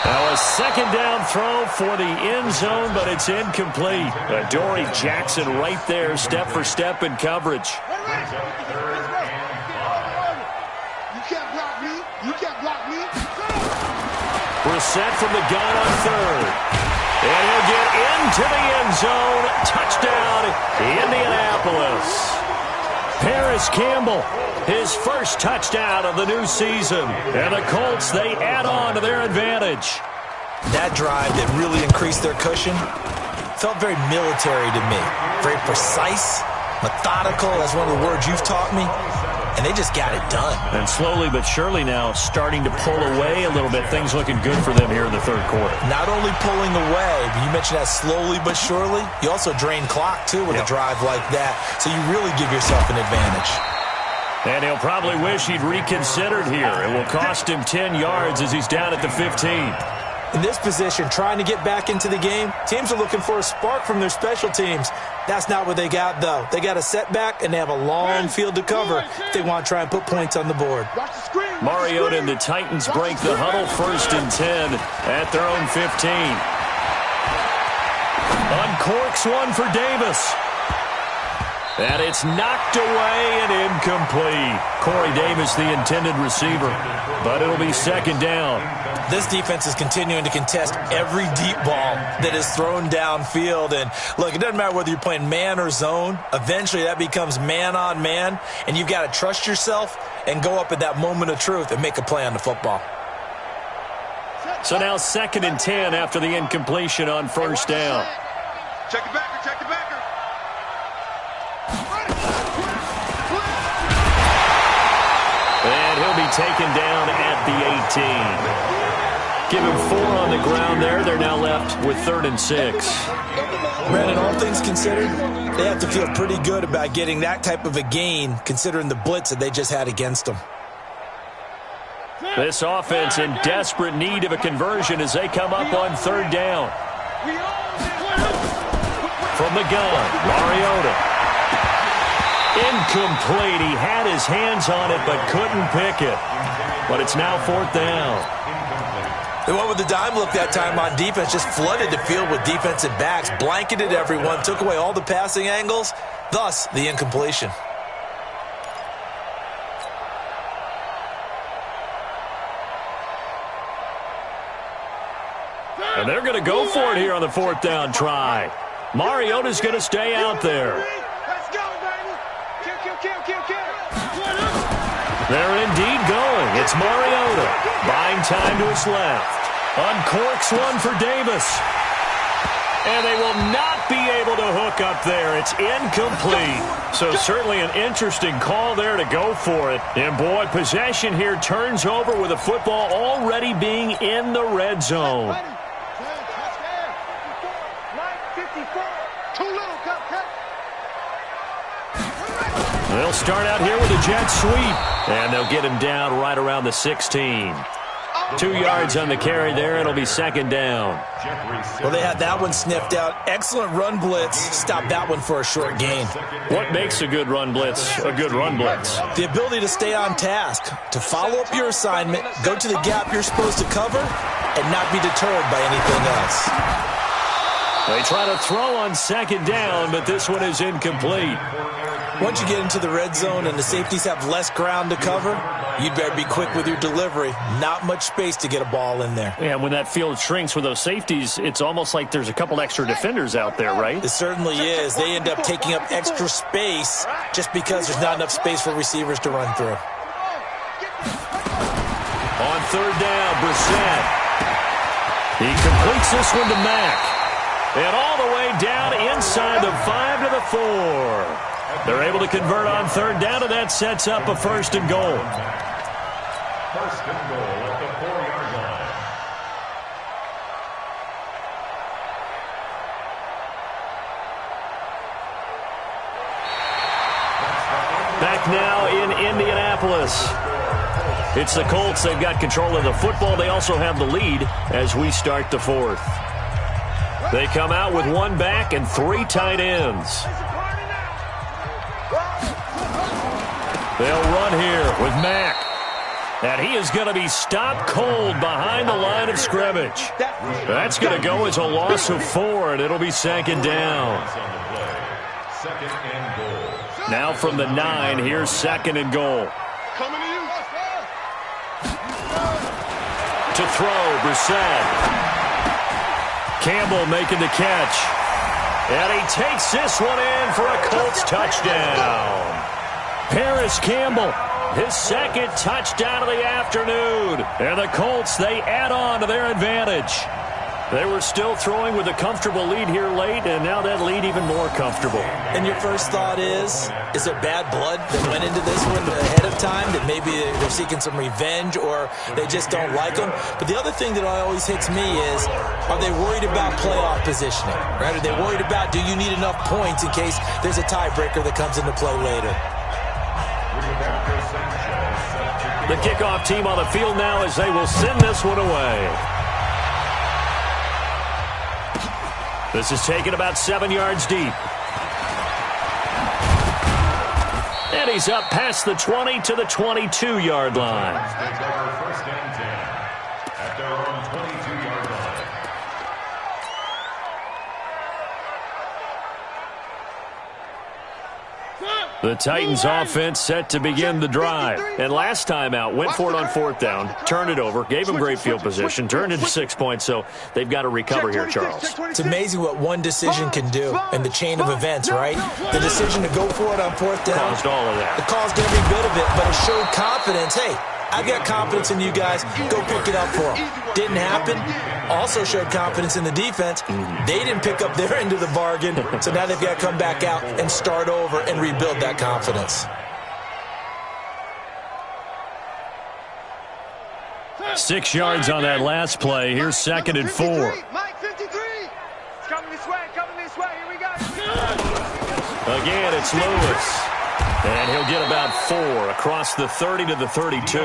Now a second down throw for the end zone, but it's incomplete. Adoree Jackson right there, step for step in coverage. You can't block me. You can't block me. Brissett from the gun on third. And he'll get into the end zone. Touchdown, Indianapolis. Paris Campbell, his first touchdown of the new season. And the Colts, they add on to their advantage. That drive that really increased their cushion felt very military to me. Very precise, methodical. That's one of the words you've taught me. And they just got it done. And slowly but surely now starting to pull away a little bit. Things looking good for them here in the third quarter. Not only pulling away, but you mentioned that slowly but surely. You also drain clock, too, with a drive like that. So you really give yourself an advantage. And he'll probably wish he'd reconsidered here. It will cost him 10 yards as he's down at the 15. In this position, trying to get back into the game, teams are looking for a spark from their special teams. That's not what they got, though. They got a setback, and they have a long field to cover if they want to try and put points on the board. Mariota and the Titans break the huddle, 1st and 10 at their own 15. Uncorks one for Davis. And it's knocked away and incomplete. Corey Davis, the intended receiver. But it'll be 2nd down. This defense is continuing to contest every deep ball that is thrown downfield. And, look, it doesn't matter whether you're playing man or zone. Eventually that becomes man on man. And you've got to trust yourself and go up at that moment of truth and make a play on the football. So now 2nd and 10 after the incompletion on 1st down. Check the backer, check the backer. And he'll be taken down at the 18. Give him 4 on the ground there. They're now left with 3rd and 6. Brandon, all things considered, they have to feel pretty good about getting that type of a gain considering the blitz that they just had against them. This offense in desperate need of a conversion as they come up on 3rd down. From the gun, Mariota. Incomplete. He had his hands on it but couldn't pick it. But it's now 4th down. They went with the dime look that time on defense, just flooded the field with defensive backs, blanketed everyone, took away all the passing angles, thus the incompletion. And they're going to go for it here on the 4th down try. Mariota's going to stay out there. Let's go, baby. Kill. They're indeed going. It's Mariota. Buying time to his left. Uncorks one for Davis. And they will not be able to hook up there. It's incomplete. So certainly an interesting call there to go for it. And boy, possession here turns over with the football already being in the red zone. They'll start out here with a jet sweep. And they'll get him down right around the 16. 2 yards on the carry there. It'll be 2nd down. Well, they had that one sniffed out. Excellent run blitz. Stop that one for a short gain. What makes a good run blitz a good run blitz? The ability to stay on task, to follow up your assignment, go to the gap you're supposed to cover, and not be deterred by anything else. They try to throw on 2nd down, but this one is incomplete. Once you get into the red zone and the safeties have less ground to cover, you'd better be quick with your delivery. Not much space to get a ball in there. Yeah, when that field shrinks with those safeties, it's almost like there's a couple extra defenders out there, right? It certainly is. They end up taking up extra space just because there's not enough space for receivers to run through. On 3rd down, Brissett. He completes this one to Mack. And all the way down inside the 5 to the 4. They're able to convert on 3rd down, and that sets up a 1st and goal. 1st and goal at the 4-yard line. Back now in Indianapolis. It's the Colts. They've got control of the football. They also have the lead as we start the 4th. They come out with 1 back and 3 tight ends. They'll run here with Mack. And he is going to be stopped cold behind the line of scrimmage. That's going to go as a loss of 4, and it'll be second down. Now from the 9, here's second and goal. To throw, Brissett. Campbell making the catch. And he takes this one in for a Colts touchdown. Paris Campbell, his second touchdown of the afternoon. And the Colts, they add on to their advantage. They were still throwing with a comfortable lead here late, and now that lead even more comfortable. And your first thought is it bad blood that went into this one ahead of time, that maybe they're seeking some revenge or they just don't like them? But the other thing that always hits me is, are they worried about playoff positioning? Right? Are they worried about, do you need enough points in case there's a tiebreaker that comes into play later? The kickoff team on the field now as they will send this one away. This is taken about 7 yards deep. And he's up past the 20 to the 22-yard line. First and 10 at their own 22-yard line. The Titans offense set to begin the drive. And last time out, went for it on 4th down, turned it over, gave them great field position, turned it to 6 points, so they've got to recover here, Charles. It's amazing what one decision can do in the chain of events, right? The decision to go for it on 4th down. Caused all of that. It caused every bit of it, but it showed confidence. Hey, I've got confidence in you guys. Go pick it up for them. Didn't happen. Also showed confidence in the defense. They didn't pick up their end of the bargain, so now they've got to come back out and start over and rebuild that confidence. 6 yards on that last play. Here's second and 4. Mike 53. It's coming this way, Here we go. Again, it's Lewis. And he'll get about 4 across the 30 to the 32.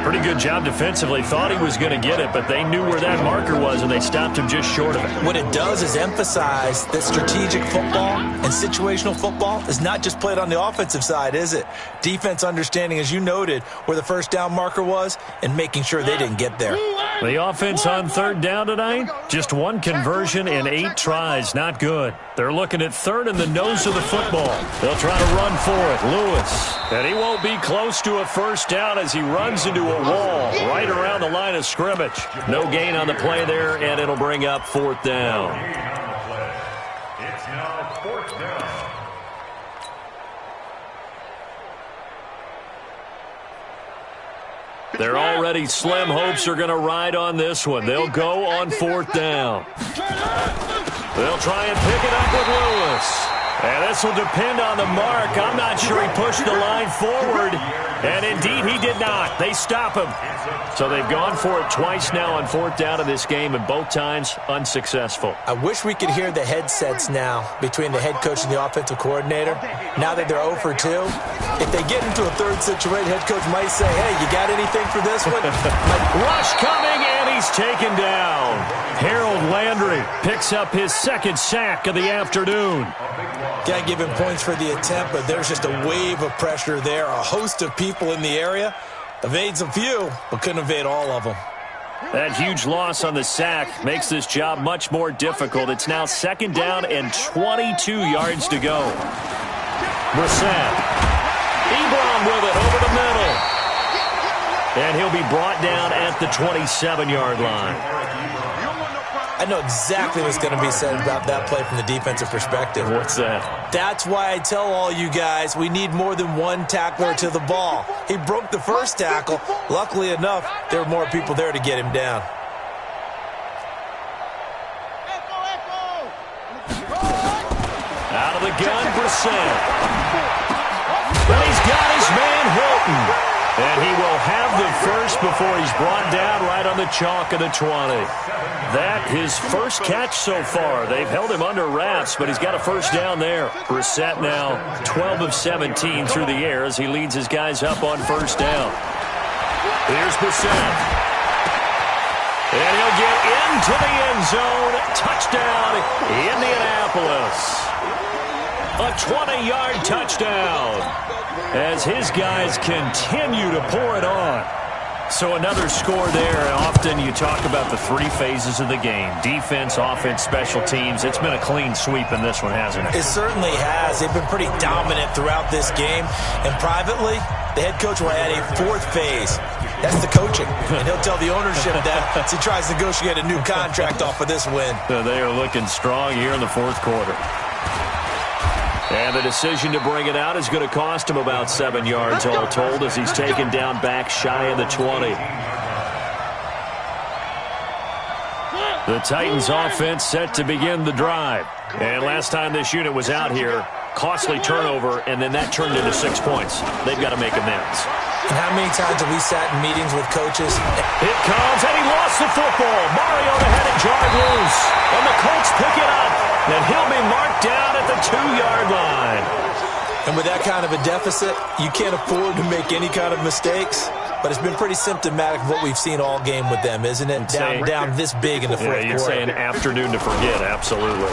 Pretty good job defensively. Thought he was going to get it, but they knew where that marker was, and they stopped him just short of it. What it does is emphasize that strategic football and situational football is not just played on the offensive side, is it? Defense understanding, as you noted, where the first down marker was and making sure they didn't get there. The offense on 3rd down tonight, just 1 conversion in 8 tries. Not good. They're looking at 3rd in the nose of the football. They'll try to run for it. Lewis. And he won't be close to a first down as he runs into a wall right around the line of scrimmage. No gain on the play there, and it'll bring up 4th down. It's now 4th down. They're already slim hopes are going to ride on this one. They'll go on 4th down. They'll try and pick it up with Lewis. And this will depend on the mark. I'm not sure he pushed the line forward. And indeed, he did not. They stop him. So they've gone for it twice now on 4th down in this game, and both times unsuccessful. I wish we could hear the headsets now between the head coach and the offensive coordinator. Now that they're 0 for 2, if they get into a 3rd situation, head coach might say, hey, you got anything for this one? Rush coming, and he's taken down. Harold Landry picks up his 2nd sack of the afternoon. Can't give him points for the attempt, but there's just a wave of pressure there. A host of people in the area. Evades a few, but couldn't evade all of them. That huge loss on the sack makes this job much more difficult. It's now 2nd down and 22 yards to go. Brissett. Ebron with it over the middle. And he'll be brought down at the 27-yard line. I know exactly what's going to be said about that play from the defensive perspective. What's that? That's why I tell all you guys we need more than one tackler to the ball. He broke the first tackle. Luckily enough, there were more people there to get him down. Out of the gun, Brissett. But he's got his man Hilton. And he will have the first before he's brought down right on the chalk of the 20. That his first catch so far. They've held him under wraps, but he's got a first down there. Brissett now 12 of 17 through the air as he leads his guys up on first down. Here's Brissett. And he'll get into the end zone. Touchdown, Indianapolis. A 20-yard touchdown as his guys continue to pour it on. So another score there. Often you talk about the three phases of the game: defense, offense, special teams. It's been a clean sweep in this one, hasn't it? It certainly has. They've been pretty dominant throughout this game. And privately, the head coach will add a fourth phase. That's the coaching. And he'll tell the ownership that as he tries to negotiate a new contract off of this win. So they are looking strong here in the fourth quarter. And the decision to bring it out is going to cost him about 7 yards all told as he's taken down back shy of the 20. The Titans offense set to begin the drive. And last time this unit was out here, costly turnover, and then that turned into 6 points. They've got to make amends. And how many times have we sat in meetings with coaches? It comes, and he lost the football. Mariota had it jarred loose, and the Colts pick it up, and he'll be marked down at the 2-yard line. And with that kind of a deficit, you can't afford to make any kind of mistakes. But it's been pretty symptomatic of what we've seen all game with them, isn't it? Down this big in the fourth quarter. You'd say an afternoon to forget, absolutely.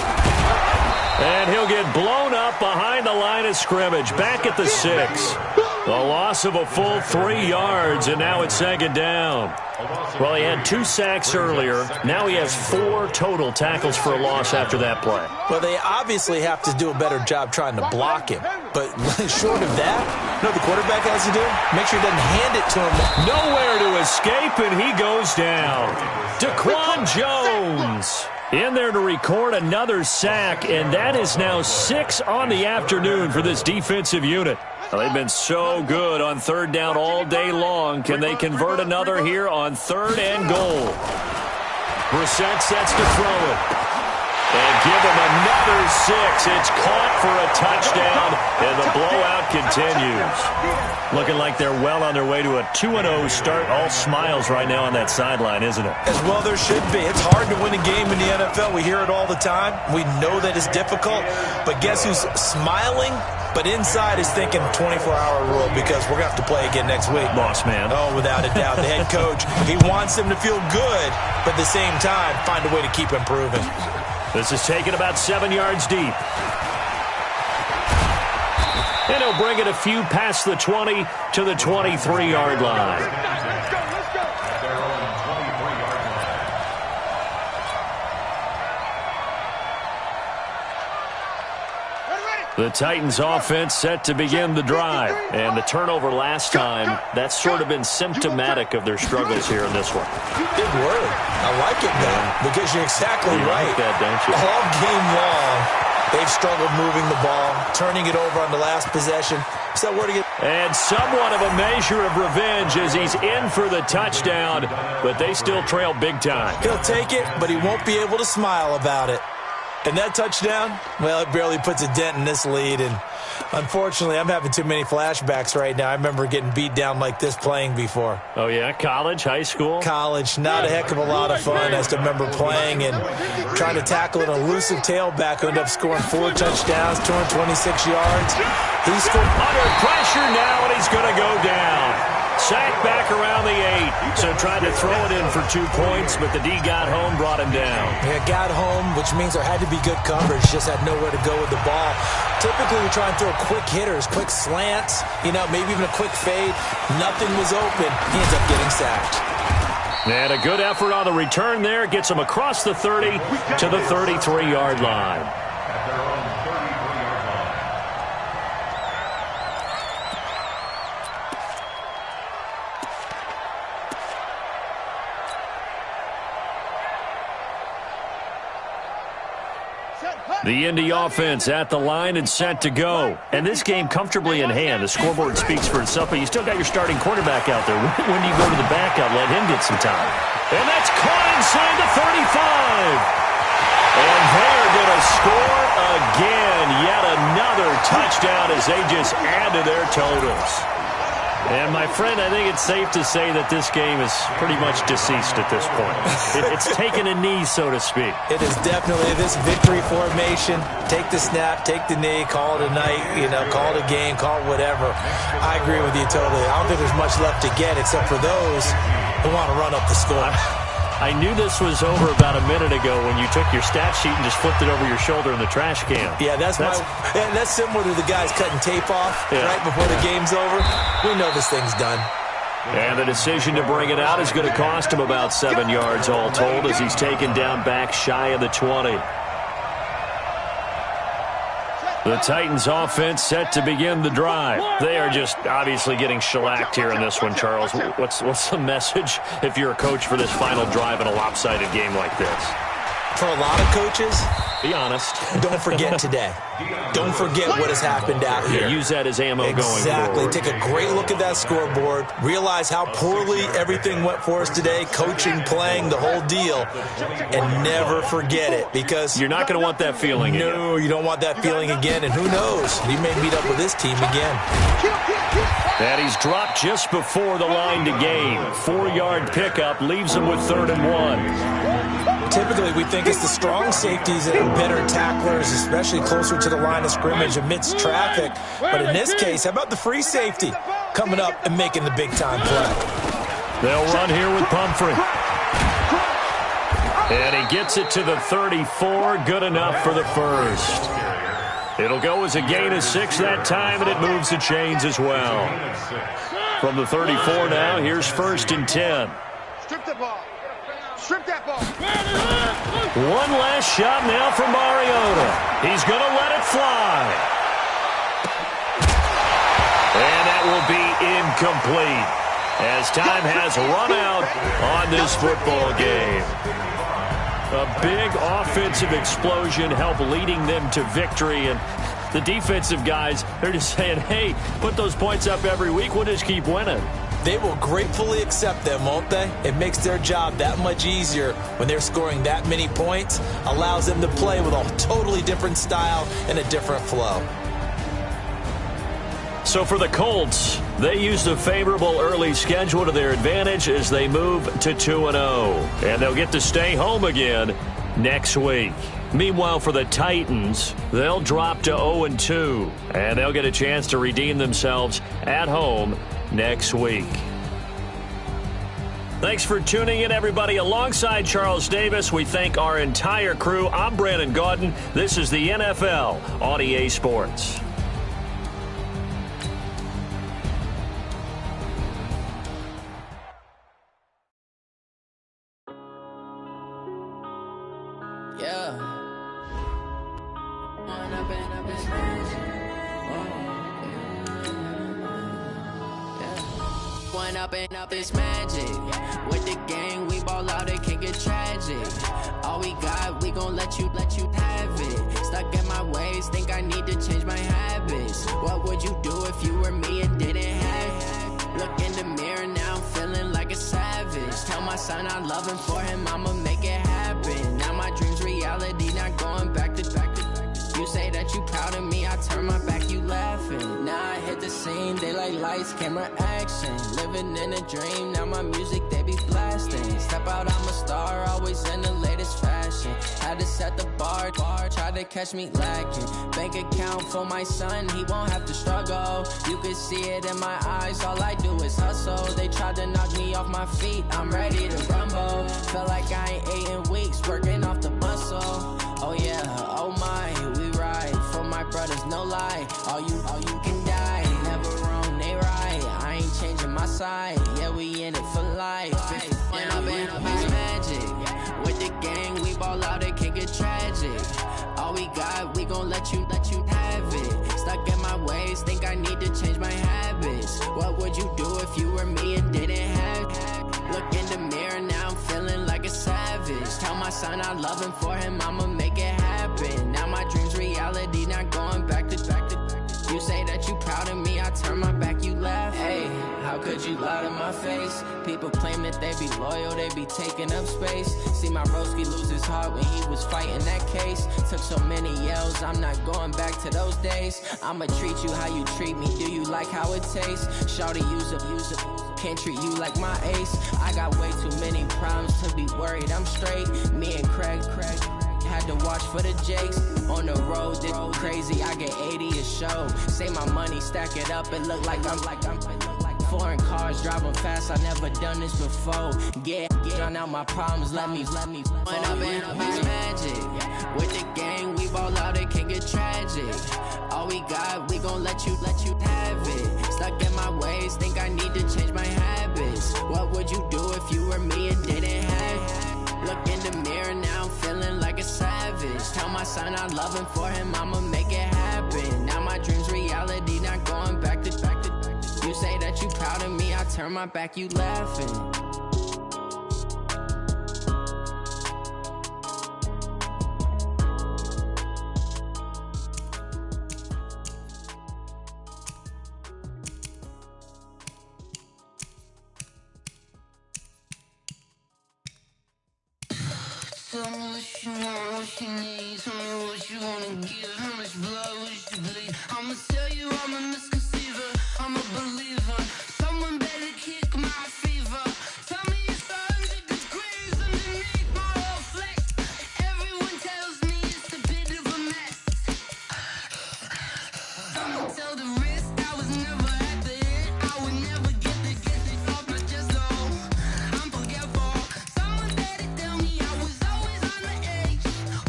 And he'll get blown up behind the line of scrimmage, back at the 6. A loss of a full 3 yards, and now it's second down. Well, he had 2 sacks earlier. Now he has 4 total tackles for a loss after that play. Well, they obviously have to do a better job trying to block him. But short of that, you know what the quarterback has to do? Make sure he doesn't hand it to him. Nowhere to escape, and he goes down. Daquan Jones in there to record another sack, and that is now 6 on the afternoon for this defensive unit. Well, they've been so good on third down all day long. Can they convert another here on 3rd and goal? Brissett sets to throw it. And give him another 6. It's caught for a touchdown, and the blowout continues. Looking like they're well on their way to a 2-0 start. All smiles right now on that sideline, isn't it? As well there should be. It's hard to win a game in the NFL. We hear it all the time. We know that it's difficult. But guess who's smiling? But inside is thinking 24-hour rule because we're going to have to play again next week. Boss man. Oh, without a doubt. The head coach, he wants them to feel good, but at the same time, find a way to keep improving. This is taken about 7 yards deep. And he'll bring it a few past the 20 to the 23-yard line. The Titans offense set to begin the drive. And the turnover last time, that's sort of been symptomatic of their struggles here in this one. Big word. I like it, though, because you're exactly right. Like that, don't you? All game long, they've struggled moving the ball, turning it over on the last possession. So where to get... And somewhat of a measure of revenge as he's in for the touchdown, but they still trail big time. He'll take it, but he won't be able to smile about it. And that touchdown, well, it barely puts a dent in this lead. And unfortunately, I'm having too many flashbacks right now. I remember getting beat down like this playing before. Oh, yeah? College, high school? College. Not a heck of a lot of fun. I still remember playing and trying to tackle an elusive tailback who ended up scoring 4 touchdowns, 226 yards. He scored under pressure now, and he's going to go down. Sacked back around the 8, so tried to throw it in for 2 points, but the D got home, brought him down. Yeah, got home, which means there had to be good coverage, just had nowhere to go with the ball. Typically, we try and throw quick hitters, quick slants, maybe even a quick fade. Nothing was open. He ends up getting sacked. And a good effort on the return there, gets him across the 30 to the 33-yard line. The Indy offense at the line and set to go. And this game comfortably in hand. The scoreboard speaks for itself, but you still got your starting quarterback out there. When do you go to the backup? Let him get some time. And that's caught inside the 35. And they're going to score again. Yet another touchdown as they just add to their totals. And, my friend, I think it's safe to say that this game is pretty much deceased at this point. It's taken a knee, so to speak. It is definitely this victory formation. Take the snap, take the knee, call it a night, call it a game, call it whatever. I agree with you totally. I don't think there's much left to get except for those who want to run up the score. I knew this was over about a minute ago when you took your stat sheet and just flipped it over your shoulder in the trash can. Yeah, that's similar to the guys cutting tape off right before the game's over. We know this thing's done. And the decision to bring it out is going to cost him about 7 yards all told as he's taken down back shy of the 20. The Titans offense set to begin the drive. They are just obviously getting shellacked here in this one, Charles. What's the message if you're a coach for this final drive in a lopsided game like this? For a lot of coaches, be honest. Don't forget today. Don't forget what has happened out here. Use that as ammo going forward. Exactly. Take a great look at that scoreboard. Realize how poorly everything went for us today. Coaching, playing, the whole deal. And never forget it because you're not going to want that feeling again. No, you don't want that feeling again. And who knows? You may meet up with this team again. And he's dropped just before the line to gain. 4-yard pickup leaves him with 3rd and 1. Typically, we think it's the strong safeties and better tacklers, especially closer to the line of scrimmage amidst traffic. But in this case, how about the free safety coming up and making the big-time play? They'll run here with Pumphrey. And he gets it to the 34. Good enough for the first. It'll go as a gain of 6 that time, and it moves the chains as well. From the 34 now, here's 1st and 10. Strip the ball. Strip that ball. One last shot now from Mariota. He's going to let it fly. And that will be incomplete as time has run out on this football game. A big offensive explosion helped leading them to victory. And the defensive guys, they're just saying, hey, put those points up every week. We'll just keep winning. They will gratefully accept them, won't they? It makes their job that much easier when they're scoring that many points. Allows them to play with a totally different style and a different flow. So for the Colts, they used a favorable early schedule to their advantage as they move to 2-0. And they'll get to stay home again next week. Meanwhile, for the Titans, they'll drop to 0-2. And they'll get a chance to redeem themselves at home next week. Thanks for tuning in, everybody. Alongside Charles Davis, we thank our entire crew. I'm Brandon Gaudin. This is the NFL on EA Sports. Up this magic with the gang, we ball out, it can get tragic. All we got, we gon' let you have it. Stuck in my ways, think I need to change my habits. What would you do if you were me and didn't have it? Look in the mirror now, I'm feeling like a savage. Tell my son I love him, for him I'ma make it happen. Now my dreams reality, not going back to. You say that you proud of me, I turn my back, you laughing. Now I hit the scene, they like lights, camera, action. Living in a dream, now my music, they be blasting. Step out, I'm a star, always in the latest fashion. Had to set the bar, try to catch me lacking. Bank account for my son, he won't have to struggle. You can see it in my eyes, all I do is hustle. They tried to knock me off my feet, I'm ready to rumble. Feel like I ain't ate in weeks, working off the muscle. Oh yeah, oh my, we ride for my brothers, no lie. All you can die, never wrong, they right. I ain't changing my side, yeah, we in it for life. When I've been up is magic, with the gang, we ball out, it can get tragic. All we got, we gon' let you have it. Stuck in my ways, think I need to change my habits. What would you do if you were me and didn't have it? Look in the mirror now, I'm feeling like a savage. Tell my son I love him, for him I'ma make it happen. Now my dreams reality, not going back to. You say that you proud of me, I turn my back, you laugh. Hey, how could you lie to my face? People claim that they be loyal, they be taking up space. See my broski lose his heart when he was fighting that case. Took so many yells, I'm not going back to those days. I'ma treat you how you treat me, do you like how it tastes? Shawty, use it. Can't treat you like my ace. I got way too many problems to be worried, I'm straight. Me and Craig had to watch for the Jakes. On the road, this crazy, I get 80 a show. Say my money, stack it up, it look like I'm Foreign cars, driving fast, I never done this before. Get on out my problems, let me When I've been magic. With the gang, we ball out, it can get tragic. All we got, we gon' let you have it. Stuck in my ways, think I need to change my habits. What would you do if you were me and didn't have it? Look in the mirror, now I'm feeling like a savage. Tell my son I love him, for him I'ma make it happen. Now my dream's reality, not going back to. You say that you proud of me, I turn my back, you laughing. Tell me what you want, what you need. Tell me what you wanna give. How much blood would you bleed? I'ma tell you I'm a misconceiver. I'm a believer. Someone better kick my fever. Tell me it's 100 degrees underneath my whole flex. Everyone tells me it's a bit of a mess. I'ma tell the risk I was never at the hit. I would never get it off my chest though. I'm forgetful. Someone better tell me I was always on the edge.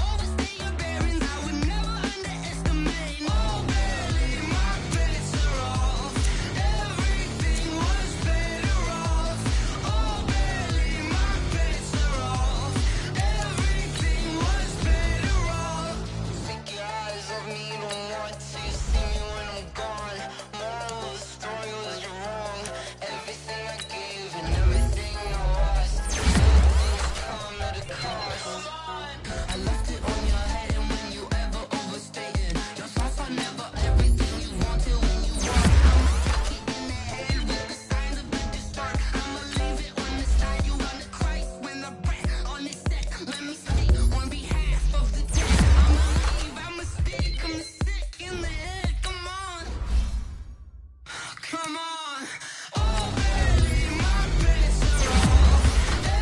Overstay your bearings, I would never underestimate. Oh, barely, my bets are off. Everything was better off. Oh, barely, my bets are off. Everything was better off. Take your eyes off me, you don't want to see me when I'm gone. Moral of the story was you're wrong. Everything I gave and everything I lost. Everything come at a cost. I left it on your head, and when you ever overstated, your thoughts are never everything you wanted when you want. I'ma take it in the head with the signs of the distort. I'ma leave it on the side. You on the Christ when the breath on the set. Let me speak on behalf of the dead. I'ma leave, I'ma speak. I'm sick in the head. Come on, come on. Oh, barely, my bets are off.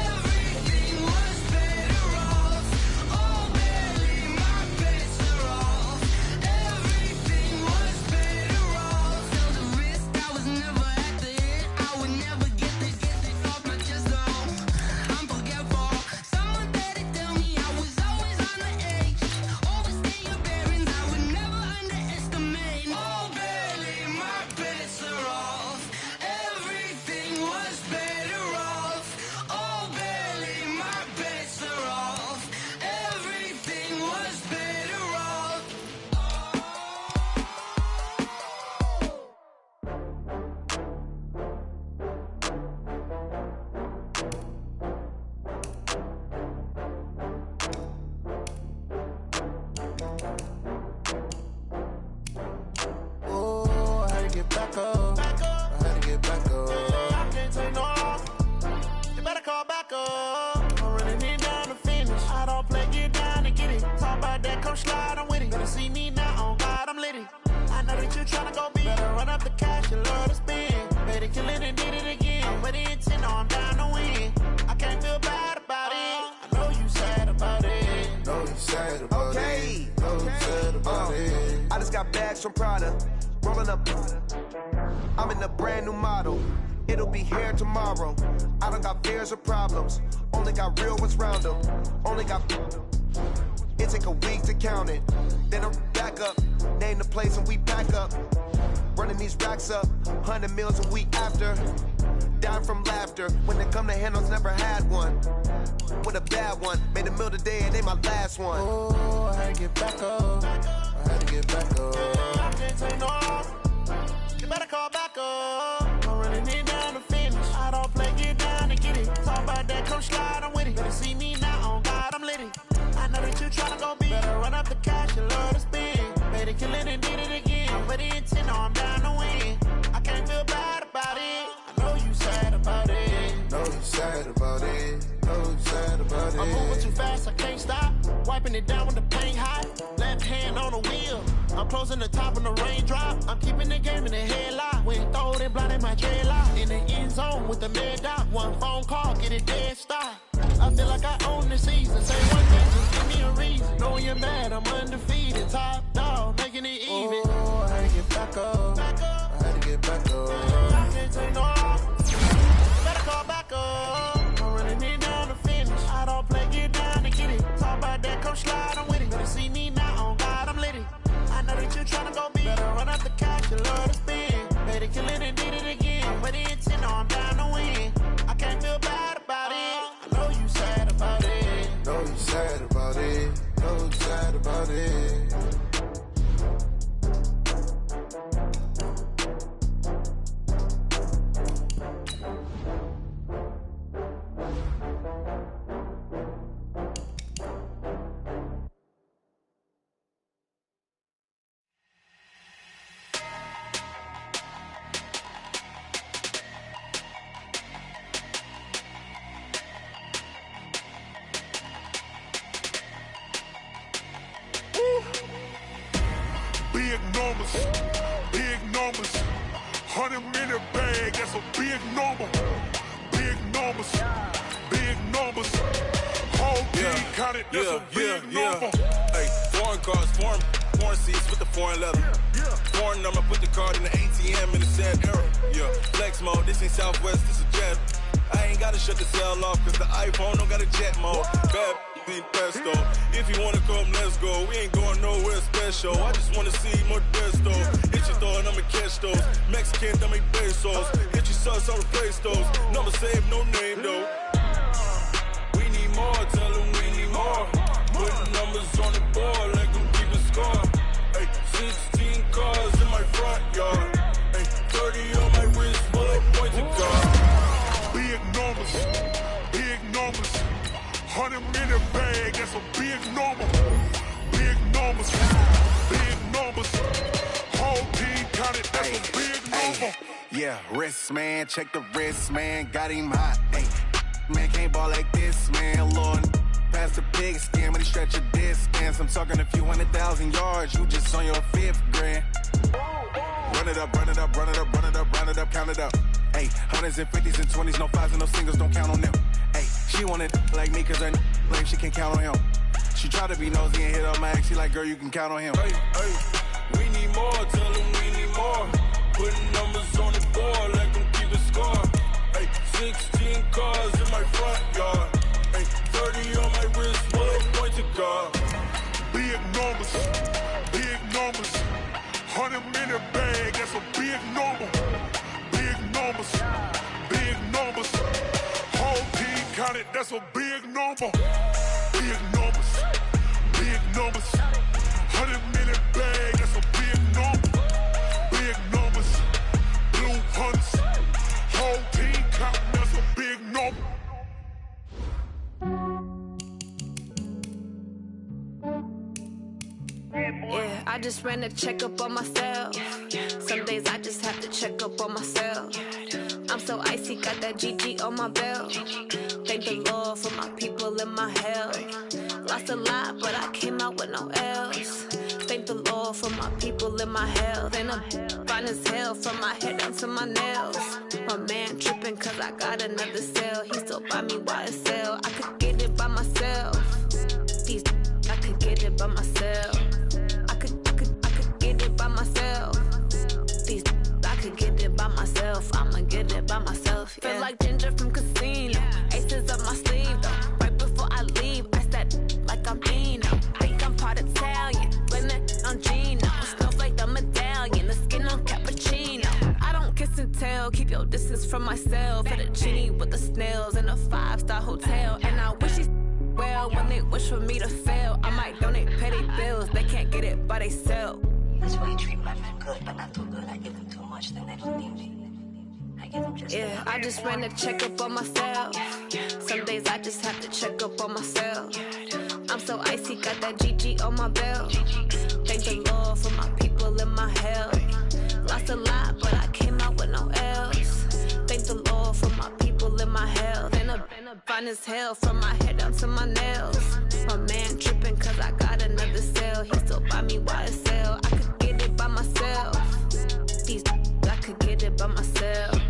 Everything was better off. Oh, barely, my bets are off. Everything was better off. Tell the risk I was never at the hit. I would never get it off my chest though. I'm forgetful. Someone better tell me I was always on the edge. Overstay your bearings, I would never underestimate. Oh, barely, my bets are off. Everything was better off. Oh, barely, my bets are off. Everything was better off. Ooh, I had to get back up. I had to get back up. I can't take no loss. You better call back up. I'm running it down to finish. I don't play, get down to get it. Talk about that, come slide, I'm with it. Better see me now, on God, I'm litty. I know that you tryna go big. Better run up the cash, you love to spend. Better kill it and did it again. I'm with the intent, no, I'm down to win. I can't feel bad about it. I know you sad about it. Know you sad about it. Know you sad about it. I just got bags from Prada, rolling up. I'm in a brand new model. It'll be here tomorrow. I don't got fears or problems. Only got real ones round them. Only got. It take a week to count it. Then I'm back up. Name the place and we back up. Running these racks up. 100 meals a week after. Down from laughter. When they come to handles, never had one. With a bad one. Made a meal today and they my last one. Oh, I had to get back up. I had to get back up. I can't take no loss. You better call back up. I'm running it down to finish. I don't play, get down to get it. Talk about that, come slide, I'm with it. Better see me now, on God, I'm litty. I know that you tryna go big. Better run up the cash, you love to spend. Better kill it and did it again. I'm with the intent, no, I'm down to win. I can't feel bad about it. I know you sad about it. Know you sad about it. Know you sad about it. I'm moving too fast, I can't stop. Wiping it down when the paint hot. Left hand on the wheel. I'm closing the top when the raindrop. I'm keeping the game in the headlock. When throwed and blinded my dreadlock. In the end zone with the mad dot. One phone call, get it dead stop. I feel like I own the season. Say one thing, just give me a reason. Knowing you're mad, I'm undefeated. Top dog, making it even. Oh, I had to get back up. I had to get back up. I can't take no offers. Better call back up. I'm running it down to finish. I don't play, get down to get it. Talk about that, come slide, I'm with it. Better see me now, on God, I'm litty. I know that you tryna go big. Better run up the cash, you love to spin. Better kill it and did it again. But the intent, no, I'm down to win. I can't feel bad about it. I know you sad about it. Know you sad about it. Know you sad about it. Big numbers, big numbers. 100-minute bag, that's a big number. Big numbers, big numbers. Whole team counted, that's a big number. Hey, foreign cars, foreign seats with the foreign leather. Foreign number, put the card in the ATM in the sad era. Yeah, flex mode, this ain't Southwest, this is jet. I ain't gotta shut the cell off, cause the iPhone don't got a jet mode. Bad in pesto. If you wanna come, let's go. We ain't going nowhere special. I just wanna see more desto. Hit your thought, I'ma catch those. Mexican, dummy pesos. Hit your sus, I'll replace those. Number save, no name though. We need more, tell them we need more. Put numbers on the board, let them keep a score. Hey, 16 cars in my front yard. Hey, 30 on my wrist, bullet pointed car. Big numbers, big numbers. 100-minute bag, that's a big number. Big numbers, big numbers. Whole team counted, that's a big number. Yeah, wrist man, check the wrist man, got him hot. Hey, man can't ball like this, man. Lord, past the pig skin when he stretch a distance. I'm talking a few 100,000 yards, you just on your 5th grand. Run it up, run it up, run it up, run it up, run it up, count it up. Hey, 100s and 50s and 20s, no 5s and no singles, don't count on them. Hey, she wanted like me cause her lame, she can count on him. She tried to be nosy and hit up my ex, she like, girl, you can count on him. Hey, we need more, tell them we need more. Putting numbers on the board, let them keep a score. Hey, 16 cars in my front yard. Hey, 30 on my wrist, bullet pointed car. Big numbers, big numbers. 100-minute bag, that's a big number. Big numbers, big numbers. Whole team counted, that's a big number. Big numbers, big numbers. 100-minute bag, that's a big number. Big numbers, blue hunts. Whole team counting, that's a big number. Yeah, I just ran a checkup on myself. Some days I just have to check up on myself. I'm so icy, got that GG on my belt. Thank the Lord for my people in my health. Lost a lot, but I came out with no L's. Thank the Lord for my people in my health. And I'm fine as hell from my head down to my nails. My man tripping cause I got another cell. He still buy me YSL. I could get it by myself. These I could get it by myself. I could get it by myself. These I could get it by myself. I'ma get it by myself. Yeah. Feel like Ginger from Casino. Aces up my sleeve though. Right before I leave, I said like I'm Dino. Think I'm part Italian, blend it on Gino. Smells like the medallion, the skin on cappuccino. I don't kiss and tell, keep your distance from myself. At a genie with the snails in a 5-star hotel. And I wish he's well when they wish for me to fail. I might donate petty bills, they can't get it by they sell. That's why you treat my men good, but not too good. I give them too much, then they don't need me. I give them just yeah, I just ran a checkup on myself. Some days I just have to check up on myself. I'm so icy, got that GG on my belt. Thank the Lord for my people in my health. Lost a lot, but I came out with no L's. Thank the Lord for my people in my health. And I'm fine as hell from my head down to my nails. My man tripping cause I got another cell. He still buy me YSL. I could get it by myself. These I could get it by myself.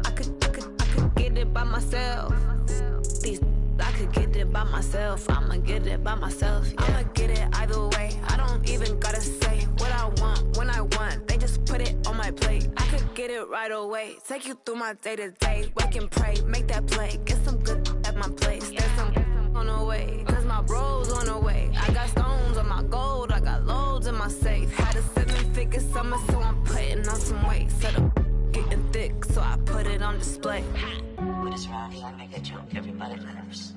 I could get it by myself. These I could get it by myself. I'ma get it by myself. Yeah. I'ma get it either way. I don't even gotta say what I want when I want. They just put it on my plate. I could get get it right away. Take you through my day-to-day. Wake and pray, make that play. Get some good at my place. There's some on the way, cause my bro's on the way. I got stones on my gold, I got loads in my safe. Had a 7-figure summer, so I'm putting on some weight. Set up getting thick, so I put it on display. With this round, I make it you everybody lives.